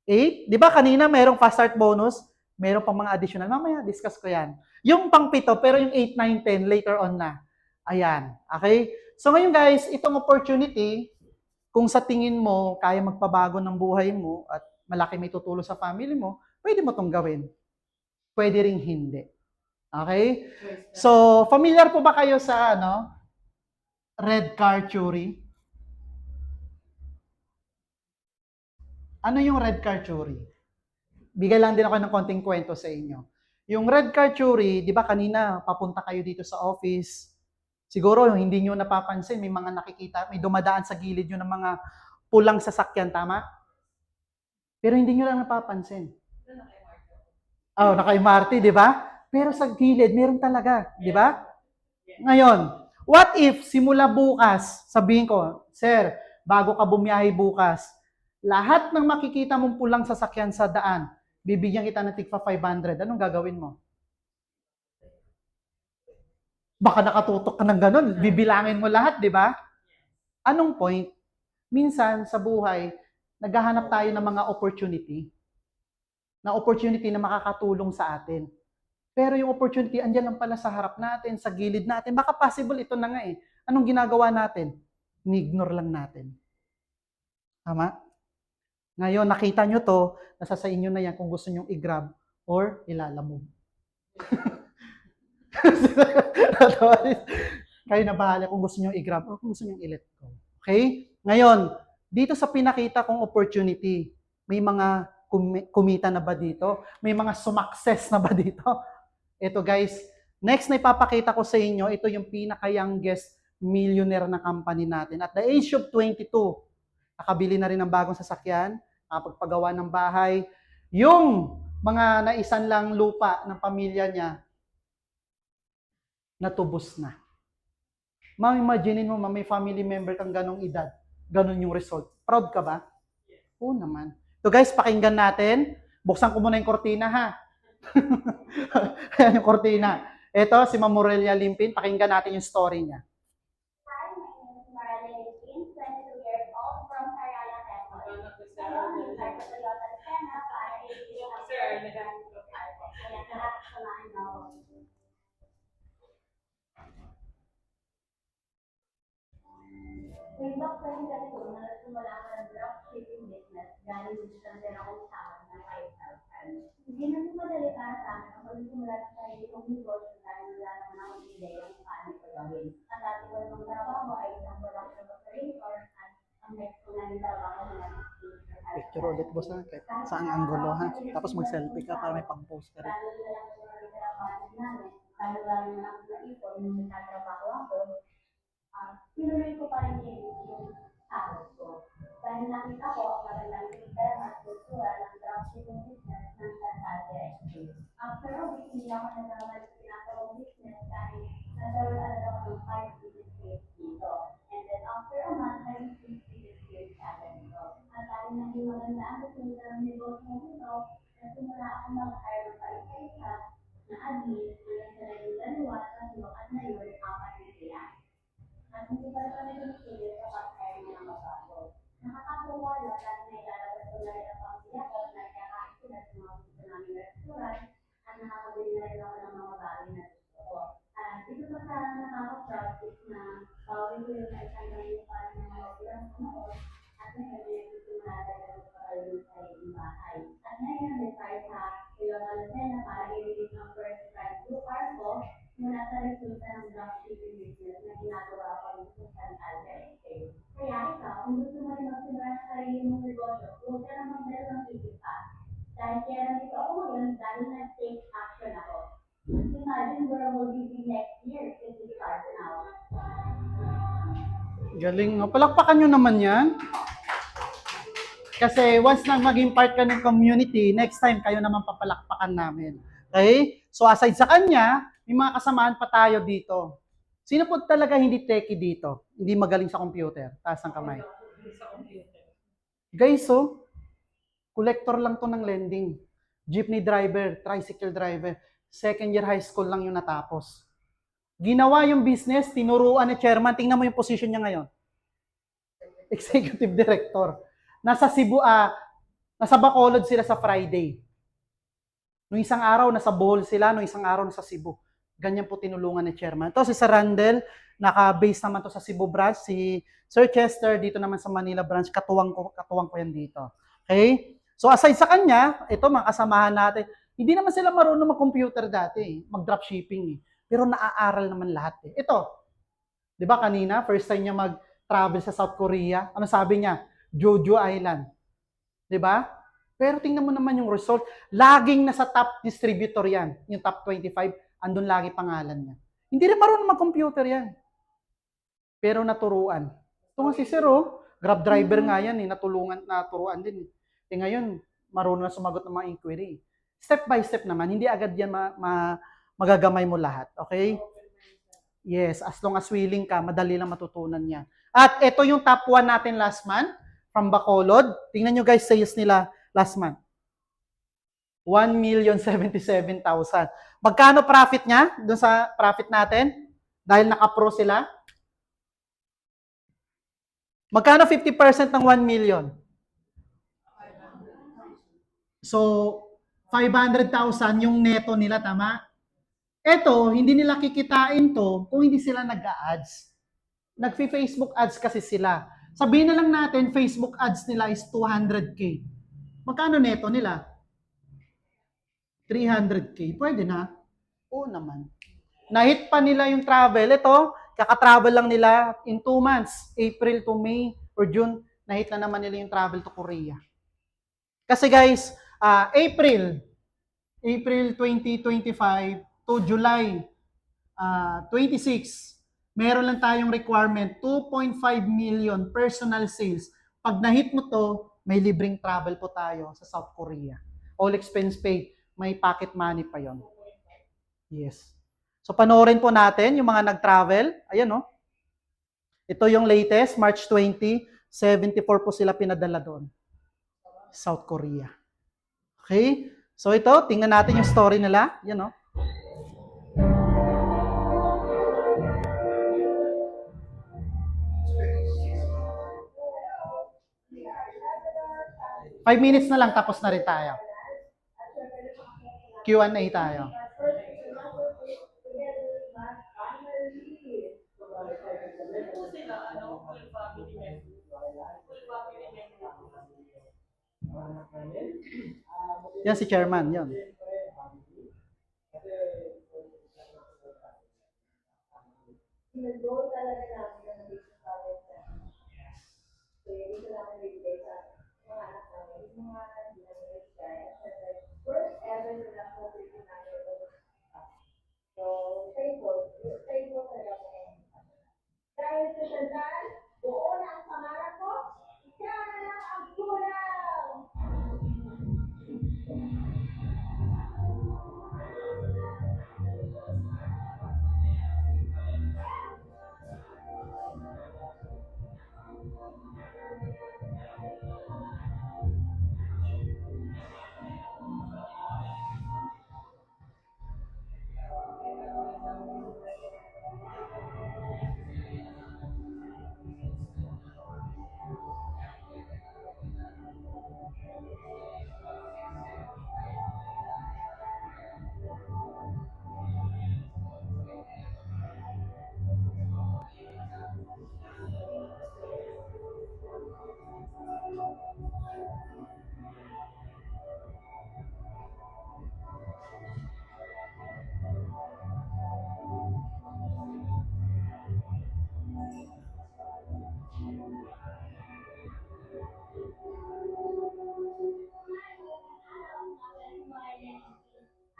8, di ba kanina mayroong fast start bonus? Mayroong pang mga additional. Mamaya, discuss ko yan. Yung pang-7, pero yung 8, 9, 10, later on na. Ayan. Okay? So ngayon guys, itong opportunity, kung sa tingin mo, kaya magpabago ng buhay mo at malaki may tutulong sa family mo, pwede mo tong gawin. Pwede ring hindi. Okay? So, familiar po ba kayo sa red car theory? Ano yung red car theory? Bigay lang din ako ng konting kwento sa inyo. Yung red car theory, di ba kanina, papunta kayo dito sa office, Siguro hindi nyo napapansin, may mga nakikita, may dumadaan sa gilid nyo ng mga pulang sasakyan, tama? Pero hindi nyo lang napapansin. Oh, naka-MRT, di ba? Pero sa gilid, meron talaga, di ba? Ngayon, what if simula bukas, sabihin ko, Sir, bago ka bumiyahe bukas, lahat ng makikita mong pulang sasakyan sa daan, bibigyan kita ng tigpa 500. Anong gagawin mo? Baka nakatutok ka ng ganun, bibilangin mo lahat, di ba? Anong point? Minsan sa buhay, naghahanap tayo ng mga opportunity na makakatulong sa atin. Pero yung opportunity, andyan lang pala sa harap natin, sa gilid natin. Baka possible ito na nga eh. Anong ginagawa natin? Ni-ignore lang natin. Tama? Ngayon, nakita nyo to, nasa sa inyo na yan kung gusto nyo i-grab or ilalamog. Kayo na bahala kung gusto nyo i-grab or kung gusto nyo i-let go. Okay? Ngayon, dito sa pinakita kong opportunity, may mga kumita na ba dito? May mga sumakses na ba dito? Ito guys, next na ipapakita ko sa inyo, ito yung pinaka-youngest millionaire na company natin. At the age of 22, nakabili na rin ng bagong sasakyan, nakapagpagawa ng bahay. Yung mga naisan lang lupa ng pamilya niya, natubos na. Ma-imagine mo, may family member kang ganong edad, ganon yung result. Proud ka ba? Oo naman. So guys, pakinggan natin. Buksan ko muna yung kortina ha. Ayan yung kortina. Ito, si Ma'am Morelia Limpin. Pakinggan natin yung story niya. Hi, my name is Marlene Limpin, 22 years old from Ayala, Quezon. Ngayon, yung type of Toyota Sienna para i-ibig ang kaya lahat samahan na ako. Way back 2022, nagsimula ko ng dropshipping business dahil gusto na akong sahod ng 5,000. Hindi na ito madali para sa akin ang pagsimula sa sarili kong negosyo dahil wala naman akong ideya kung paano ito gawin. Ang dati ko ng trabaho ay isang production operator at ang next ko na yung trabaho na Picture ulit boss ha, kahit saan angulo ha. Tapos mag-selfie ka para may pang-post ka rin. lalo na lang sa mga trabaho namin, lalo na lang sa ipon, nung nagtatrabaho ako, tinuloy ko pa rin yung sahod ko. Dahil nakita ko ang magandang system at kultura ng dropshipping business ng Chantal Directory. After a week, hindi ako nagkamali sa pinakawang business dahil nagkaroon ako ng 5 business days dito. And then after a month, I received business days agad dito. At dahil naging maganda ang resulta ng negosyo nito, nagsimula akong mag-hire ng paisa-isa na admin hanggang sa naging dalawa, tatlo at ngayon, 4 na sila. At hindi pa rin kami tumitigil sa pag-hire niya ng mabago. Nakakatuwa lang dahil na ilalabas ko na rin ang pamilya ko na ikakain sila sa mga gusto namin restaurant at nakakabili na rin ako ng mga bagay na gusto ko. At dito pa sa nakaka-proud is na bawin ko yung naisang ngayon para ng mga ulang panahon at ngayon ay nagsisimula talaga ng pagkakalun sa iyong bahay. At ngayon may tayo sa Iloca Lucena para i-release ang first prize blue card ko mula sa resulta ng dropshipping business na ginagawa ko sa Chantal Directory. Kaya ikaw, kung gusto mo rin magsimula sa sarili mong negosyo, huwag ka na magdala ng isip pa. Dahil kaya nandito ako ngayon dahil nag-take action ako. Imagine where will we be next year if we start now. Galing. No? Palakpakan nyo naman yan. Kasi once na maging part ka ng community, next time kayo naman papalakpakan namin. Okay? So aside sa kanya, may mga kasamaan pa tayo dito. Sino po talaga hindi techie dito? Hindi magaling sa computer? Taas ang kamay. Guys, so, collector lang to ng lending. Jeepney driver, tricycle driver. Second year high school lang yung natapos. Ginawa yung business, tinuruan ni chairman. Tingnan mo yung position niya ngayon. Executive director. Nasa Cebu, nasa Bacolod sila sa Friday. Nung isang araw, nasa Bohol sila. Nung isang araw, nasa Cebu. Ganyan po tinulungan ni chairman. Ito si Sir Randel, naka-base naman to sa Cebu branch. Si Sir Chester, dito naman sa Manila branch. Katuwang ko yan dito. Okay? So aside sa kanya, ito mga kasamahan natin. Hindi naman sila marunong mag-computer dati. Mag-dropshipping. Pero naaaral naman lahat. Ito, di ba kanina, first time niya mag-travel sa South Korea. Ano sabi niya? Jeju Island. Di ba? Pero tingnan mo naman yung result. Laging nasa top distributor yan. Yung top 25, andun lagi pangalan niya. Hindi rin marunong mag-computer yan. pero naturuan. Ito nga si Sir, Grab driver nga yan, naturuan din. Ngayon, marunong na sumagot ng mga inquiry. Step by step naman, hindi agad yan magagamay mo lahat. Okay? Yes, as long as willing ka, madali lang matutunan yan. At ito yung top 1 natin last month from Bacolod. Tingnan nyo guys, sales nila last month. 1,077,000. Magkano profit niya doon sa profit natin? Dahil naka-pro sila? Magkano 50% ng 1 million? So, 500,000 yung neto nila, tama? Ito, hindi nila kikitain to kung hindi sila nag-a-ads. Nag-Facebook ads kasi sila. Sabihin na lang natin, Facebook ads nila is 200K. Magkano neto nila? 300K. Pwede na? Oo naman. Nahit pa nila yung travel. Ito, kaka-travel lang nila in 2 months. April to May or June, nahit na naman nila yung travel to Korea. Kasi guys, April 2025 to July 26, meron lang tayong requirement, 2.5 million personal sales. Pag nahit mo to, may libreng travel po tayo sa South Korea. All expense paid. May pocket money pa yon. Yes. So panoorin po natin yung mga nag-travel. Ayan, Ito yung latest, March 20, 74 po sila pinadala doon. South Korea. Okay? So ito, tingnan natin yung story nila. Yan, 5 minutes na lang, tapos na rin tayo. Q&A tayo. Yan si chairman, yan. Nag-go talaga namin ng business namin sa dito namin bibigay sa mga anak namin, yung mga hindi namin bibigay. First ever na lang po bibigay namin ito. So, thankful talaga po. Dahil sa Chantal, buo na ang pangarap ko, ikaw na lang ang kulang!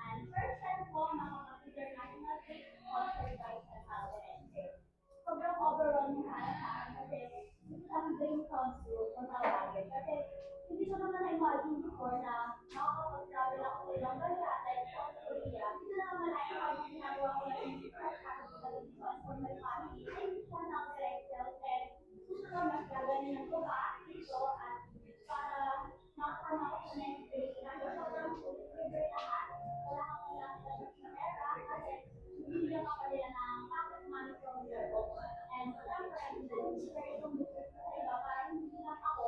And first time po, international trip sponsored by Santander and sobrang overwhelming kasi isang dream come true kung tawagin. Kasi hindi ko naman na-imagine before na makakapag-travel ako sa ibang bansa like South Korea. Hindi na naman ay ginagawa ko na yung for my family. And for now, myself and gusto ko mas gaganin ko ba dito at para makasama ko sa next day. Sobrang libre lahat. Wala kang kailangan sa pera kasi bibigyan ka pa nila ng pocket money from your own. And syempre, share itong business ko sa iba para hindi lang ako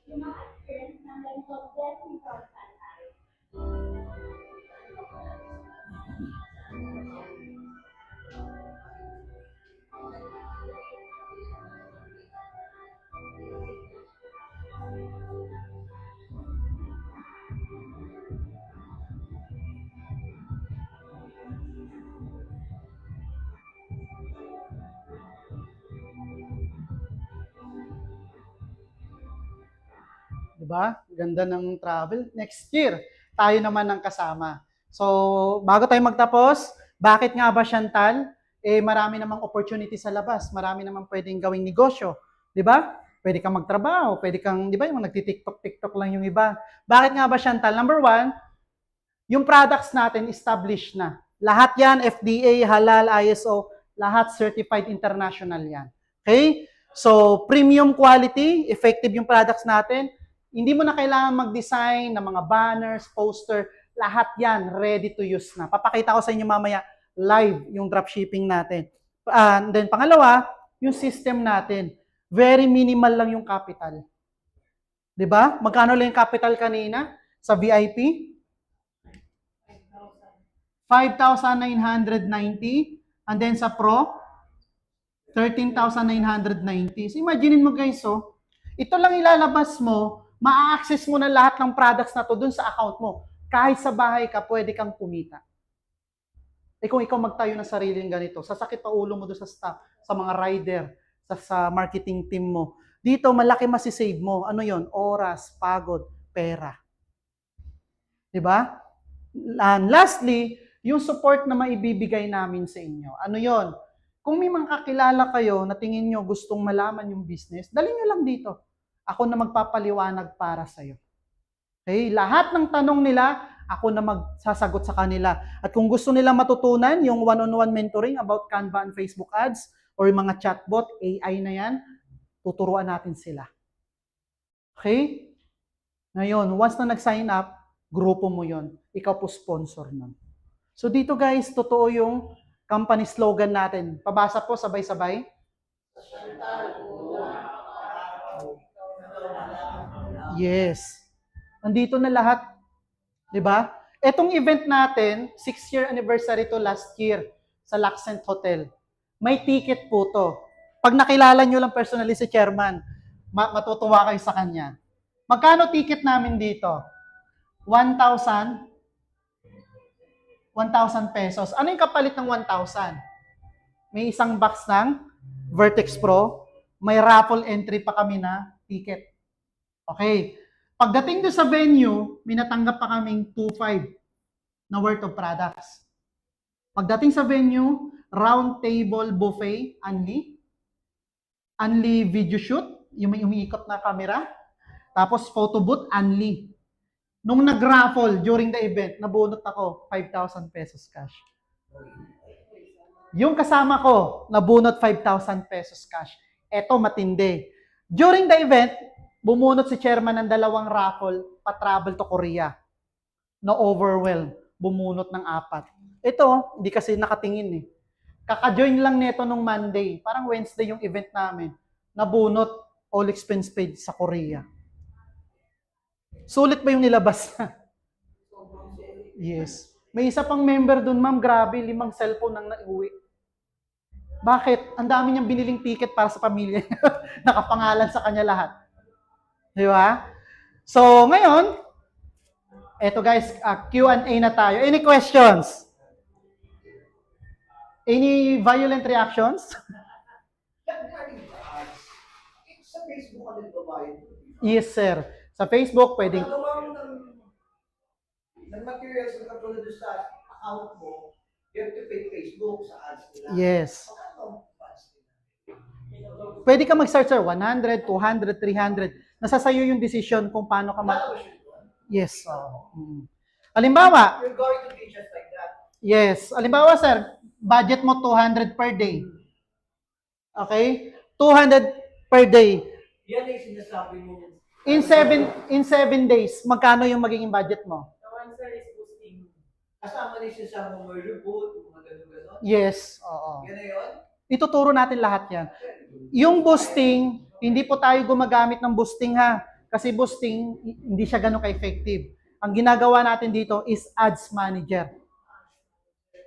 yung mga experience ng ganitong blessing from Santai. Diba? Ganda ng travel. Next year, tayo naman ang kasama. So, bago tayo magtapos, bakit nga ba Chantal? marami namang opportunity sa labas, marami namang pwedeng gawing negosyo, 'di ba? Pwede kang magtrabaho, pwede kang, 'di ba, yung nagti-TikTok lang yung iba. Bakit nga ba, Chantal? Number one, yung products natin established na. Lahat yan, FDA, halal, ISO, lahat certified international yan. Okay? So, premium quality, effective yung products natin. Hindi mo na kailangan mag-design ng mga banners, poster, lahat yan ready to use na. Papakita ko sa inyo mamaya live yung dropshipping natin. And then, pangalawa, yung system natin. Very minimal lang yung capital. 'Di ba? Magkano lang yung capital kanina sa VIP? 5,990. And then sa Pro, 13,990. So imaginein mo guys, so, ito lang ilalabas mo, ma-access mo na lahat ng products na to dun sa account mo. Kahit sa bahay ka, pwede kang kumita. Eh kung ikaw magtayo ng sariling ganito, sasakit pa ulo mo doon sa staff, sa mga rider, sa marketing team mo. Dito, malaki masisave mo. Ano yon? Oras, pagod, pera. Diba? And lastly, yung support na maibibigay namin sa inyo. Ano yon? Kung may mga kakilala kayo na tingin nyo gustong malaman yung business, dali nyo lang dito. Ako na magpapaliwanag para sa'yo. Okay? Lahat ng tanong nila, ako na magsasagot sa kanila. At kung gusto nila matutunan yung one-on-one mentoring about Canva and Facebook ads or yung mga chatbot, AI na yan, tuturuan natin sila. Okay? Ngayon, once na nag-sign up, grupo mo yon. Ikaw po sponsor nun. So dito guys, totoo yung company slogan natin. Pabasa po, sabay-sabay. Yes. Nandito na lahat. 'Di ba? Etong event natin, 6-year anniversary to last year sa Laccent Hotel. May ticket po to. Pag nakilala nyo lang personally si chairman, matutuwa kayo sa kanya. Magkano ticket namin dito? 1,000 pesos. Ano yung kapalit ng 1,000? May isang box ng Vertex Pro, may raffle entry pa kami na ticket. Okay. Pagdating doon sa venue, may natanggap pa kaming 2,500 na worth of products. Pagdating sa venue, round table buffet, only video shoot, yung may umiikot na camera, tapos photo booth, only. Nung nag-raffle during the event, nabunot ako 5,000 pesos cash. Yung kasama ko, nabunot 5,000 pesos cash. Eto, matindi. During the event, bumunot si chairman ng 2 raffle pa-travel to Korea. Na-overwhelm. Bumunot ng 4. Ito, hindi kasi nakatingin eh. Kaka-join lang nito nung Monday. Parang Wednesday yung event namin. Nabunot, all expense paid sa Korea. Sulit ba yung nilabas na? Yes. May isa pang member dun, ma'am, grabe, 5 cellphone nang nauwi. Bakit? Ang dami niyang biniling ticket para sa pamilya niya. Nakapangalan sa kanya lahat. Di ba? So, ngayon, eto guys, Q&A na tayo. Any questions? Any violent reactions? Sa Facebook ka din babae. Yes, sir. Sa Facebook, pwedeng... Ng materials na katulad sa account mo, you have to pay Facebook sa ads nila. Yes. Ano ads nila? Pwede ka mag-start, sir. 100, 200, 300. Nasa sayo yung decision kung paano ka Yes. Halimbawa, You're going to teach us like that. yes. Halimbawa, sir, budget mo 200 per day. Okay? 200 per day. Yan ay sinasabi mo. In 7 days, magkano yung magiging budget mo? The one sir is boosting. Kasama rin siya sa mga reboot, mga gano'n-gano'n. Yes. Oo. Yan na yun? Ituturo natin lahat yan. Yung boosting, hindi po tayo gumagamit ng boosting ha. Kasi boosting, hindi siya ganun ka-effective. Ang ginagawa natin dito is ads manager.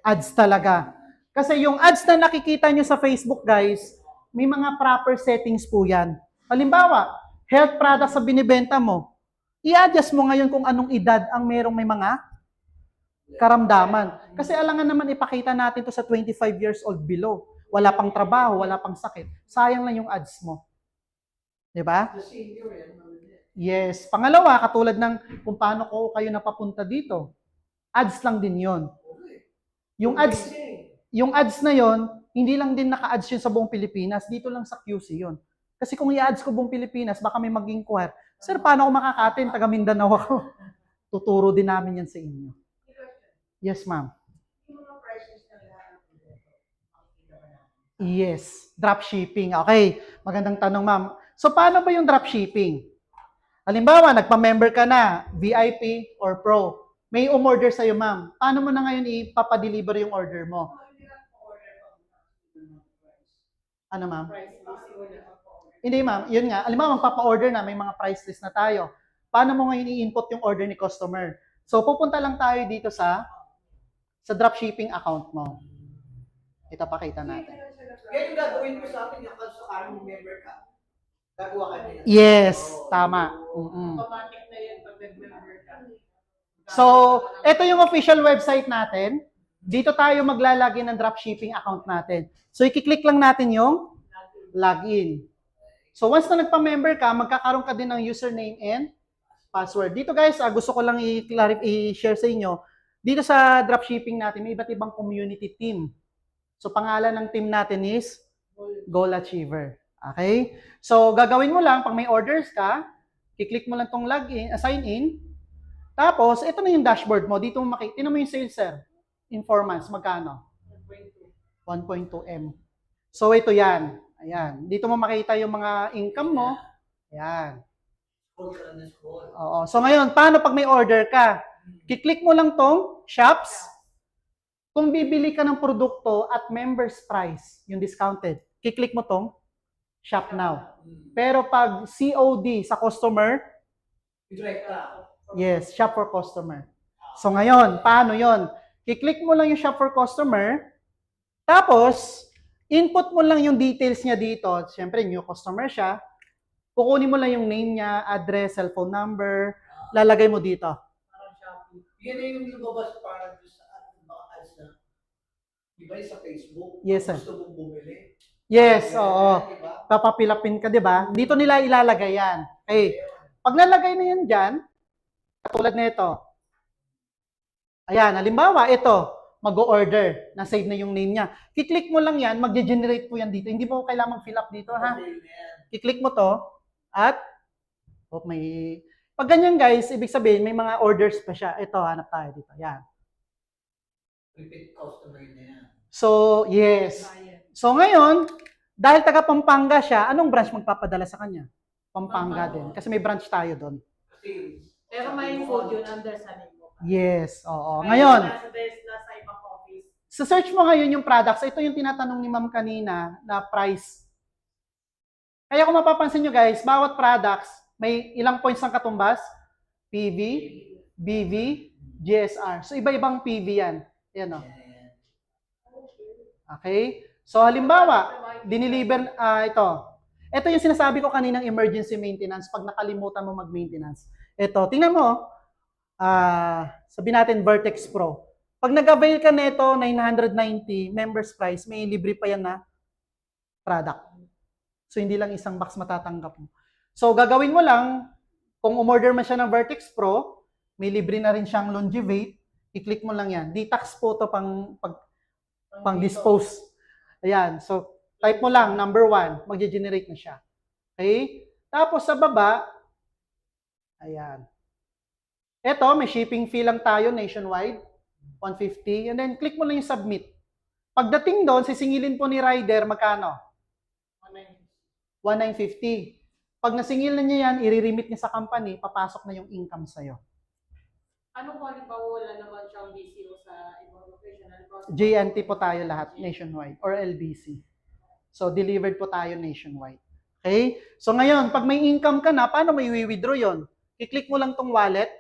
Ads talaga. Kasi yung ads na nakikita nyo sa Facebook, guys, may mga proper settings po yan. Halimbawa, health products sa binibenta mo, i-adjust mo ngayon kung anong edad ang merong may mga karamdaman. Kasi alangan naman ipakita natin to sa 25 years old below. Wala pang trabaho, wala pang sakit. Sayang lang yung ads mo. Diba? The senior yan. Yes. Pangalawa, katulad ng kung paano ko kayo napapunta dito. Ads lang din yon. Yung ads na yon, hindi lang din naka-ads yun sa buong Pilipinas, dito lang sa QC yun. Kasi kung i-ads ko buong Pilipinas, baka may mag-inquire, sir, paano ako makaka-attend? Taga Mindanao ako. Tuturo din namin yan sa inyo. Yes, ma'am. Yung mga prices na lahat. Yes, dropshipping. Okay, magandang tanong, ma'am. So, paano ba yung dropshipping? Halimbawa, nagpa-member ka na, VIP or Pro. May umorder sa'yo, ma'am. Paano mo na ngayon ipapadeliver yung order mo? Ano, ma'am? Hindi, ma'am. Yun nga. Halimbawa, magpapa-order na, may mga price list na tayo. Paano mo ngayon i-input yung order ni customer? So, pupunta lang tayo dito sa dropshipping account mo. Ito, pakita natin. Yan yung gagawin ko sa akin, yung kalsakaran yung member ka. Gagawa ka nila. Yes, tama. Automatic na yan pag nag-member ka. So, ito yung official website natin. Dito tayo maglalagay ng dropshipping account natin. So, i-click lang natin yung login. So, once na nagpa-member ka, magkakaroon ka din ng username and password. Dito guys, gusto ko lang i-share sa inyo. Dito sa dropshipping natin, may iba't ibang community team. So, pangalan ng team natin is Goal Achiever. Okay? So, gagawin mo lang, pag may orders ka, i-click mo lang tong login, sign in. Tapos, ito na yung dashboard mo. Dito mo makikita. Tingnan mo yung sales, sir. In 4 months, magkano? 1.2M. So, ito yan. Ayan. Dito mo makita yung mga income mo. Ayan. Oo. So, ngayon, paano pag may order ka? Kiklik mo lang tong shops. Kung bibili ka ng produkto at member's price, yung discounted, kiklik mo tong shop now. Pero pag COD sa customer, yes, shop for customer. So ngayon, paano yon? Kiklik mo lang yung shop for customer, tapos, input mo lang yung details niya dito. Siyempre, new customer siya. Kukunin mo lang yung name niya, address, cellphone number, lalagay mo dito. Yan na yung lumabas para sa mga ads na, di ba sa Facebook? Yes, sir. Gusto mong bumili. Yes, Yan, oo. diba? Papapilapin ka, di ba? Dito nila ilalagay yan. Okay. Pag nalagay na yan dyan, katulad nito. Ayan, halimbawa, ito, mag-o-order, na-save na yung name niya. Kiklik mo lang yan, mag-generate po yan dito. Hindi mo kailangan fill up dito, ha? Kiklik mo to, at, may, pag ganyan guys, ibig sabihin, may mga orders pa siya. Ito, hanap tayo dito. Ayan. Repeat customer na yan. So, yes. So, ngayon, dahil taga Pampanga siya, anong branch magpapadala sa kanya? Pampanga din. Kasi may branch tayo doon. Kasi, Pero may code yun under sa name mo. Yes, oo. Ngayon, Nasa ibang office. sa search mo ngayon yung products, ito yung tinatanong ni ma'am kanina na price. Kaya kung mapapansin nyo guys, bawat products, may ilang points ng katumbas? PV, BV, GSR. So, iba-ibang PV yan. Yan o. Okay? So, halimbawa, diniliver, ito. Ito yung sinasabi ko kaninang emergency maintenance pag nakalimutan mo mag-maintenance. Ito, tingnan mo, sabi natin Vertex Pro. Pag nag-avail ka nito, 990, members price, may libre pa yan na product. So, hindi lang isang box matatanggap mo. So, gagawin mo lang, kung umorder man siya ng Vertex Pro, may libre na rin siyang Longevate, i-click mo lang yan. Detox po to pang dispose. Ayan. So, type mo lang, number 1, magge-generate na siya. Okay? Tapos sa baba, ayan. Ito, may shipping fee lang tayo nationwide, 150. And then, click mo lang yung submit. Pagdating doon, sisingilin po ni rider, magkano? 1,950. Pag nasingil na niya yan, i-remit niya sa company, papasok na yung income sa'yo. Ano kung halimbawa wala naman siyang BCO sa ibang location? JNT po tayo lahat, nationwide, or LBC. So, delivered po tayo nationwide. Okay? So, ngayon, pag may income ka na, paano may withdraw yon? I-click mo lang tong wallet.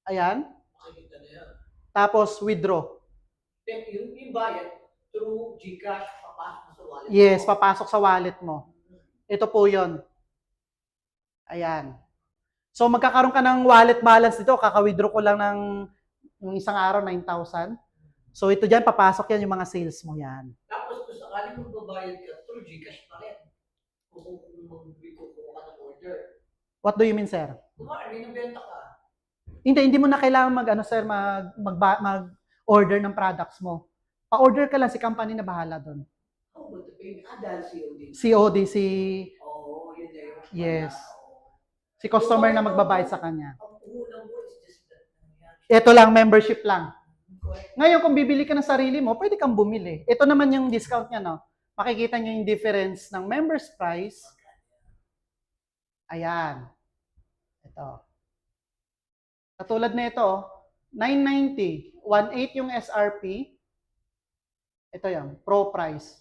Ayan. makikita na yan. Tapos, withdraw. Then, yung bayad, through GCash, papasok na sa wallet. Yes, papasok sa wallet mo. Ito po yon. Ayan. So, magkakaroon ka ng wallet balance dito. Kaka-withdraw ko lang ng yung isang araw, 9,000. So, ito dyan, papasok yan yung mga sales mo yan. Tapos, kung sakaling magbabayad ka, through GCash pa rin. Kung kukuha ka ng order. What do you mean, sir? Kung may nabenta ka, Hindi mo na kailangan mag-order ng products mo. Pa-order ka lang, si company na bahala doon. Dahil COD. COD, Oo, yun na yung yes. oo. Si customer na magbabayad sa kanya. Ang unang mo is just that. Ito lang, membership lang. Correct. Ngayon, kung bibili ka ng sarili mo, pwede kang bumili. Ito naman yung discount niya, no? Makikita niyo yung difference ng member's price. Ayan. Ito. Katulad nito, 990, 1.8 yung SRP. Ito yan, pro price.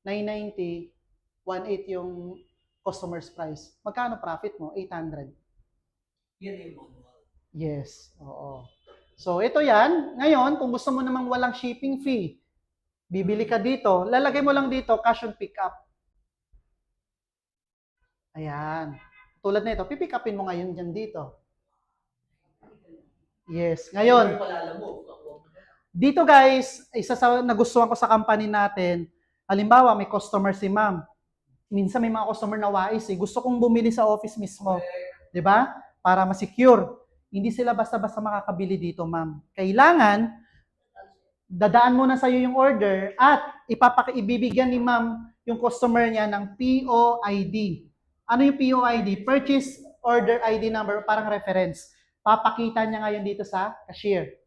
990, 1.8 yung customer's price. Magkano profit mo? 800. Yan yung manual. Yes, oo. So, ito yan. Ngayon, kung gusto mo namang walang shipping fee, bibili ka dito, lalagay mo lang dito, cash on pick up. Ayan. Tulad nito, pipick upin mo ngayon dyan dito. Yes. Ngayon, dito guys, isa sa nagustuhan ko sa company natin, halimbawa may customer si ma'am. Minsan may mga customer na wais eh. Gusto kong bumili sa office mismo. 'Di ba? Para ma-secure. Hindi sila basta-basta makakabili dito, ma'am. Kailangan, dadaan muna sa'yo yung order at ibibigyan ni ma'am yung customer niya ng POID. Ano yung POID? Purchase Order ID number, parang reference. Papakita niya ngayon dito sa cashier.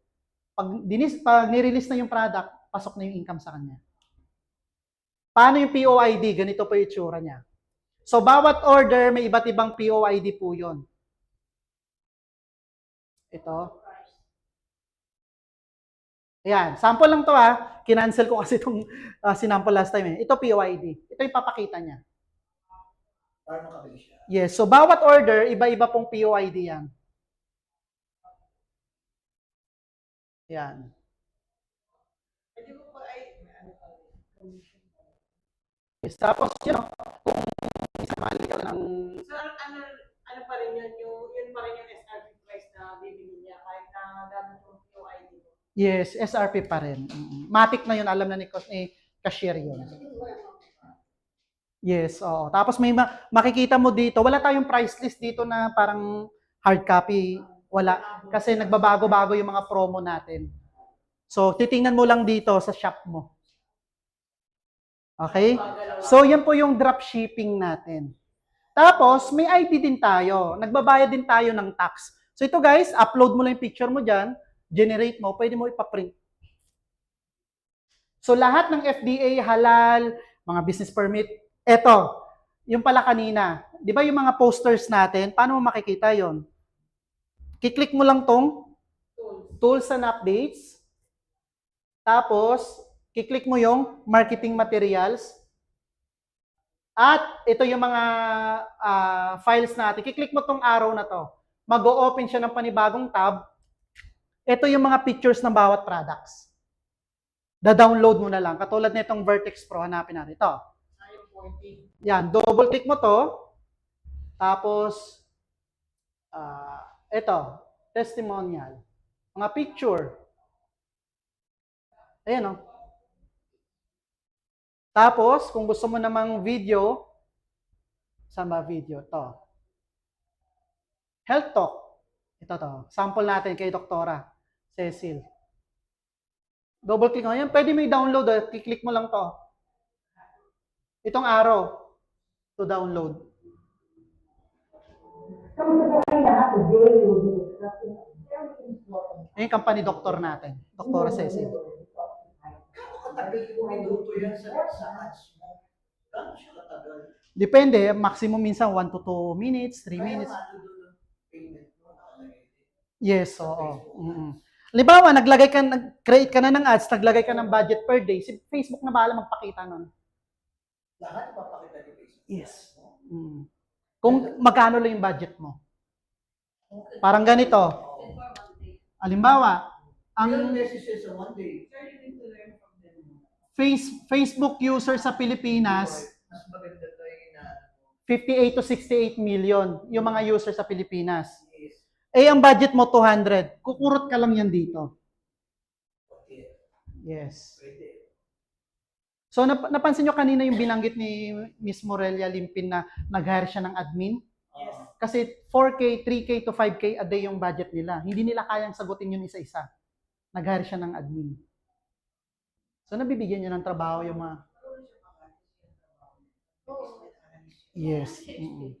Pag nirelease na yung product, pasok na yung income sa kanya. Paano yung POID? Ganito po yung itsura niya. So, bawat order, may iba't ibang POID po yun. Ito. Ayan. Sample lang to ha. Kinancel ko kasi itong sinample last time eh. Ito POID. Ito yung papakita niya. Para makabili siya. Yes. So, bawat order, iba-iba pong POID yan. Yan. Hindi ko pa ay, Yes. Tapos, kung isamali ka ng... So, ano pa rin yun pa rin yung SRP price na bibili niya kahit na gamit yung POID mo. Yes, SRP pa rin. Matic na yun, alam na ni cashier yun. Yes, oo. Tapos may makikita mo dito, wala tayong price list dito na parang hard copy. Wala. Kasi nagbabago-bago yung mga promo natin. So, titingnan mo lang dito sa shop mo. Okay? So, yan po yung drop shipping natin. Tapos, may ID din tayo. Nagbabayad din tayo ng tax. So, ito guys, upload mo lang yung picture mo dyan, generate mo, pwede mo ipaprint. So, lahat ng FDA, halal, mga business permit, eto, yung pala kanina. Di ba yung mga posters natin, paano mo makikita yon? Kiklik mo lang tong tools and updates. Tapos, kiklik mo yung marketing materials. At ito yung mga files natin. Kiklik mo tong arrow na to. Mag-o-open siya ng panibagong tab. Ito yung mga pictures ng bawat products. Da-download mo na lang. Katulad nitong Vertex Pro, hanapin natin. Ito. Yan, double click mo to. Tapos, ito, testimonial. Mga picture. Ayan o. Tapos, kung gusto mo namang video, saan ba video? Ito. Health Talk. Ito to. Sample natin kay Doktora Cecil. Double click mo. Yan, pwede mo i-download. Kiklik mo lang to. Itong arrow to download. Yung company doktor natin. Doktora Cecil. Katagal yung minuto yan sa ads mo. Gano'n siya katagal? Depende. Maximum minsan 1 to 2 minutes, 3 minutes. Payment mo nakalagay. Yes, oo. Halimbawa, nag-create ka na ng ads, naglagay ka ng budget per day, si Facebook na bahala magpakita nun. Lahat papakita ni Facebook. Yes. Kung magkano lang yung budget mo. Parang ganito. Halimbawa, Ilang ang messages sa one day? Facebook user sa Pilipinas, Mas maganda to yung 58 to 68 million yung mga user sa Pilipinas. is Eh, ang budget mo 200. Kukurot ka lang yan dito. okay. Yes. Pwede. So, napansin nyo kanina yung binanggit ni Miss Morelia Limpin na nag-hire siya ng admin? Yes. Kasi 4K, 3K to 5K a day yung budget nila. Hindi nila kayang sagutin yun isa-isa. Nag-hire siya ng admin. So, nabibigyan niya ng trabaho yung mga... Yes. Mm-mm.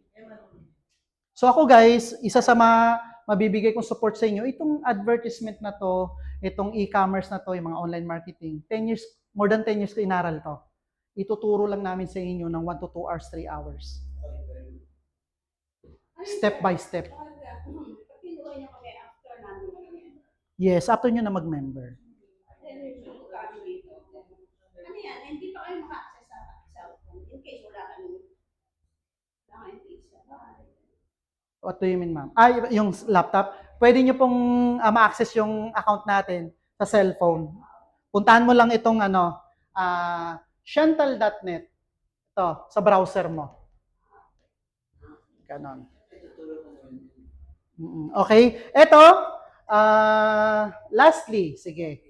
So ako guys, isa sa mabibigay kong support sa inyo, itong advertisement na to, itong e-commerce na to, yung mga online marketing, 10 years, more than 10 years ko inaral to. Ituturo lang namin sa inyo ng 1 to 2 hours, 3 hours. Step by step. Kinuha niyo kami after namin ngayon. Yes, after nyo na mag-member. Kami dito. Ano yan? Hindi pa kayo maka-access sa cellphone. In case wala kayong page sa bahay. What do you mean, ma'am? Yung laptop. Pwede nyo pong ma-access yung account natin sa cellphone. Puntahan mo lang itong Chantal.net. Ito, sa browser mo. Ganon. Okay. Ito, lastly, sige.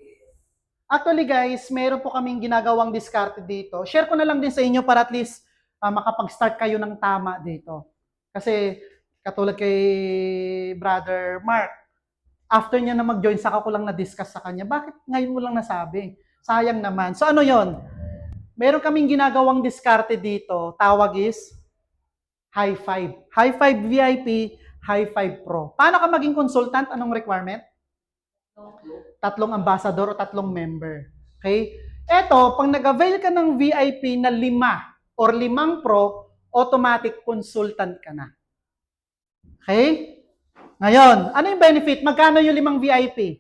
Actually guys, meron po kaming ginagawang diskarte dito. Share ko na lang din sa inyo para at least makapag-start kayo ng tama dito. Kasi katulad kay Brother Mark, after niya na mag-join, saka ko lang na-discuss sa kanya, bakit ngayon mo lang nasabi? Sayang naman. So ano yon? Meron kaming ginagawang diskarte dito. Tawag is High Five. High Five VIP, High Five Pro. Paano ka maging consultant? Anong requirement? 3 ambassador o 3 member. Okay? Eto, pag nag-avail ka ng VIP na 5 or 5 Pro, automatic consultant ka na. Okay? Ngayon, ano yung benefit? Magkano yung 5 VIP?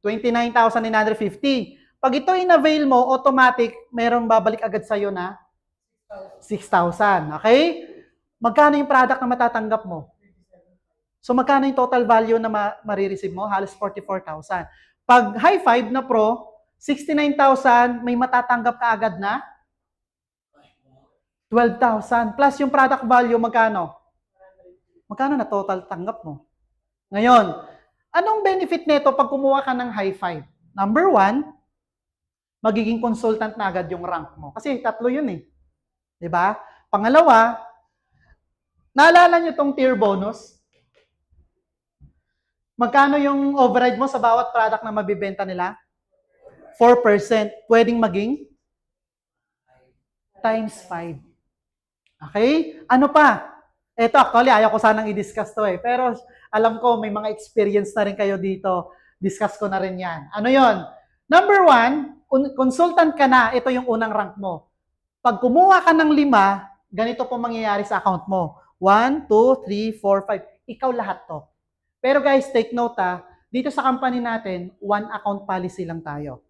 29,950. Pag ito in-avail mo, automatic, mayroong babalik agad sa'yo na 6,000. Okay? Magkano yung product na matatanggap mo? So, magkano yung total value na marireceive mo? Halos 44,000. Pag high 5 na pro, 69,000, may matatanggap ka agad na 12,000. Plus yung product value, magkano? Magkano na total tanggap mo? Ngayon, anong benefit nito pag kumuha ka ng high 5? Number 1, magiging consultant na agad yung rank mo. Kasi 3 yun eh. 'Di ba? Pangalawa, naalala nyo tong tier bonus? Magkano yung override mo sa bawat product na mabibenta nila? 4%. Pwedeng maging times 5. Okay? Ano pa? Ito actually, ayaw ko sanang i-discuss to eh. Pero alam ko may mga experience na rin kayo dito. Discuss ko na rin yan. Ano yon? Number 1, consultant ka na. Ito yung unang rank mo. Pag kumuha ka ng 5, ganito po mangyayari sa account mo. 1, 2, 3, 4, 5. Ikaw lahat to. Pero guys, take note dito sa company natin, 1 account policy lang tayo.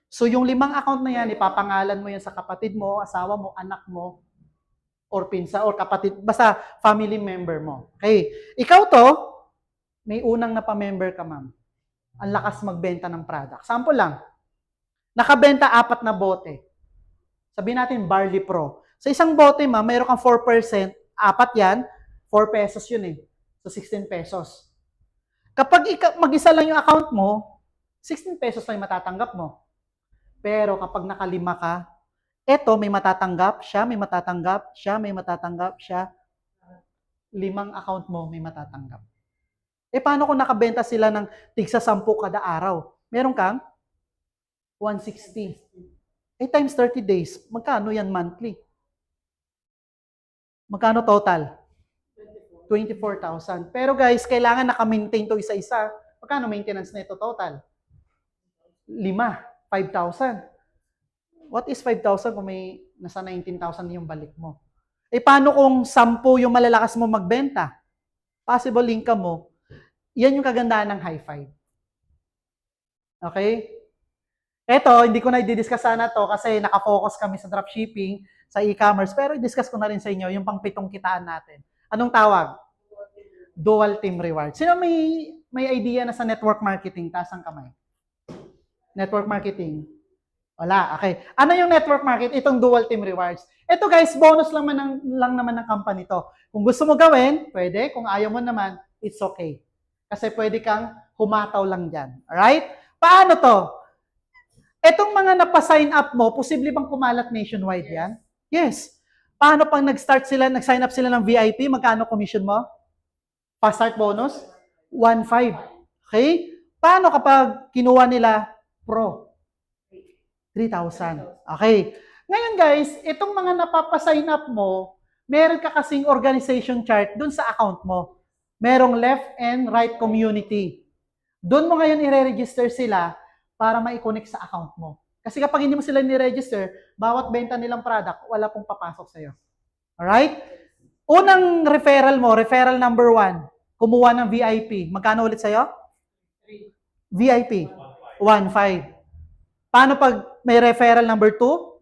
So yung 5 account na yan, ipapangalan mo yan sa kapatid mo, asawa mo, anak mo, or pinsa, or kapatid, basta family member mo. Okay. Ikaw to, may unang napamember ka, ma'am. Ang lakas magbenta ng product. Sample lang. Nakabenta 4 na bote. Sabihin natin, Barley Pro. Sa isang bote, ma'am, mayroon kang 4%, 4 yan, 4 pesos yun eh. So, 16 pesos. Kapag mag-isa lang yung account mo, 16 pesos lang yung matatanggap mo. Pero kapag nakalima ka, eto may matatanggap, siya may matatanggap, siya may matatanggap, siya. 5 account mo may matatanggap. Eh, paano kung nakabenta sila ng tigsa 10 kada araw? Meron kang 160. Eh, times 30 days, magkano yan monthly? Magkano total? 24,000. Pero guys, kailangan naka-maintain to isa-isa. Magkano maintenance na ito total? 5, 5,000. What is 5,000 kung may nasa 19,000 yung balik mo? Eh, paano kung 10 yung malalakas mo magbenta? Possible income mo. Yan yung kagandahan ng high 5. Okay? Eto, hindi ko na i-discuss sana to kasi nakafocus kami sa dropshipping, sa e-commerce, pero i-discuss ko na rin sa inyo yung pang 7 kitaan natin. Anong tawag? Dual team reward. Sino may idea na sa network marketing? Taas ang kamay. Network marketing. Wala. Okay. Ano yung network market? Itong dual team rewards. Ito guys, bonus lang naman ng company to. Kung gusto mo gawin, pwede. Kung ayaw mo naman, it's okay. Kasi pwede kang humataw lang dyan. Alright? Paano to? Etong mga napa-sign up mo, posible bang kumalat nationwide yan? Yes. Paano pang nag-sign up sila ng VIP, magkano commission mo? Fast start bonus? 1.5. Okay? Paano kapag kinuha nila Pro? 3,000. Okay. Ngayon guys, itong mga napapasign up mo, meron ka kasing organization chart dun sa account mo. Merong left and right community. Doon mo ngayon i-register sila para ma-connect sa account mo. Kasi kapag hindi mo sila ni-register, bawat benta nilang product, wala pong papasok sa'yo. Alright? Unang referral mo, referral number 1, kumuha ng VIP. Magkano ulit sa'yo? VIP. 1.5. Paano pag may referral number 2?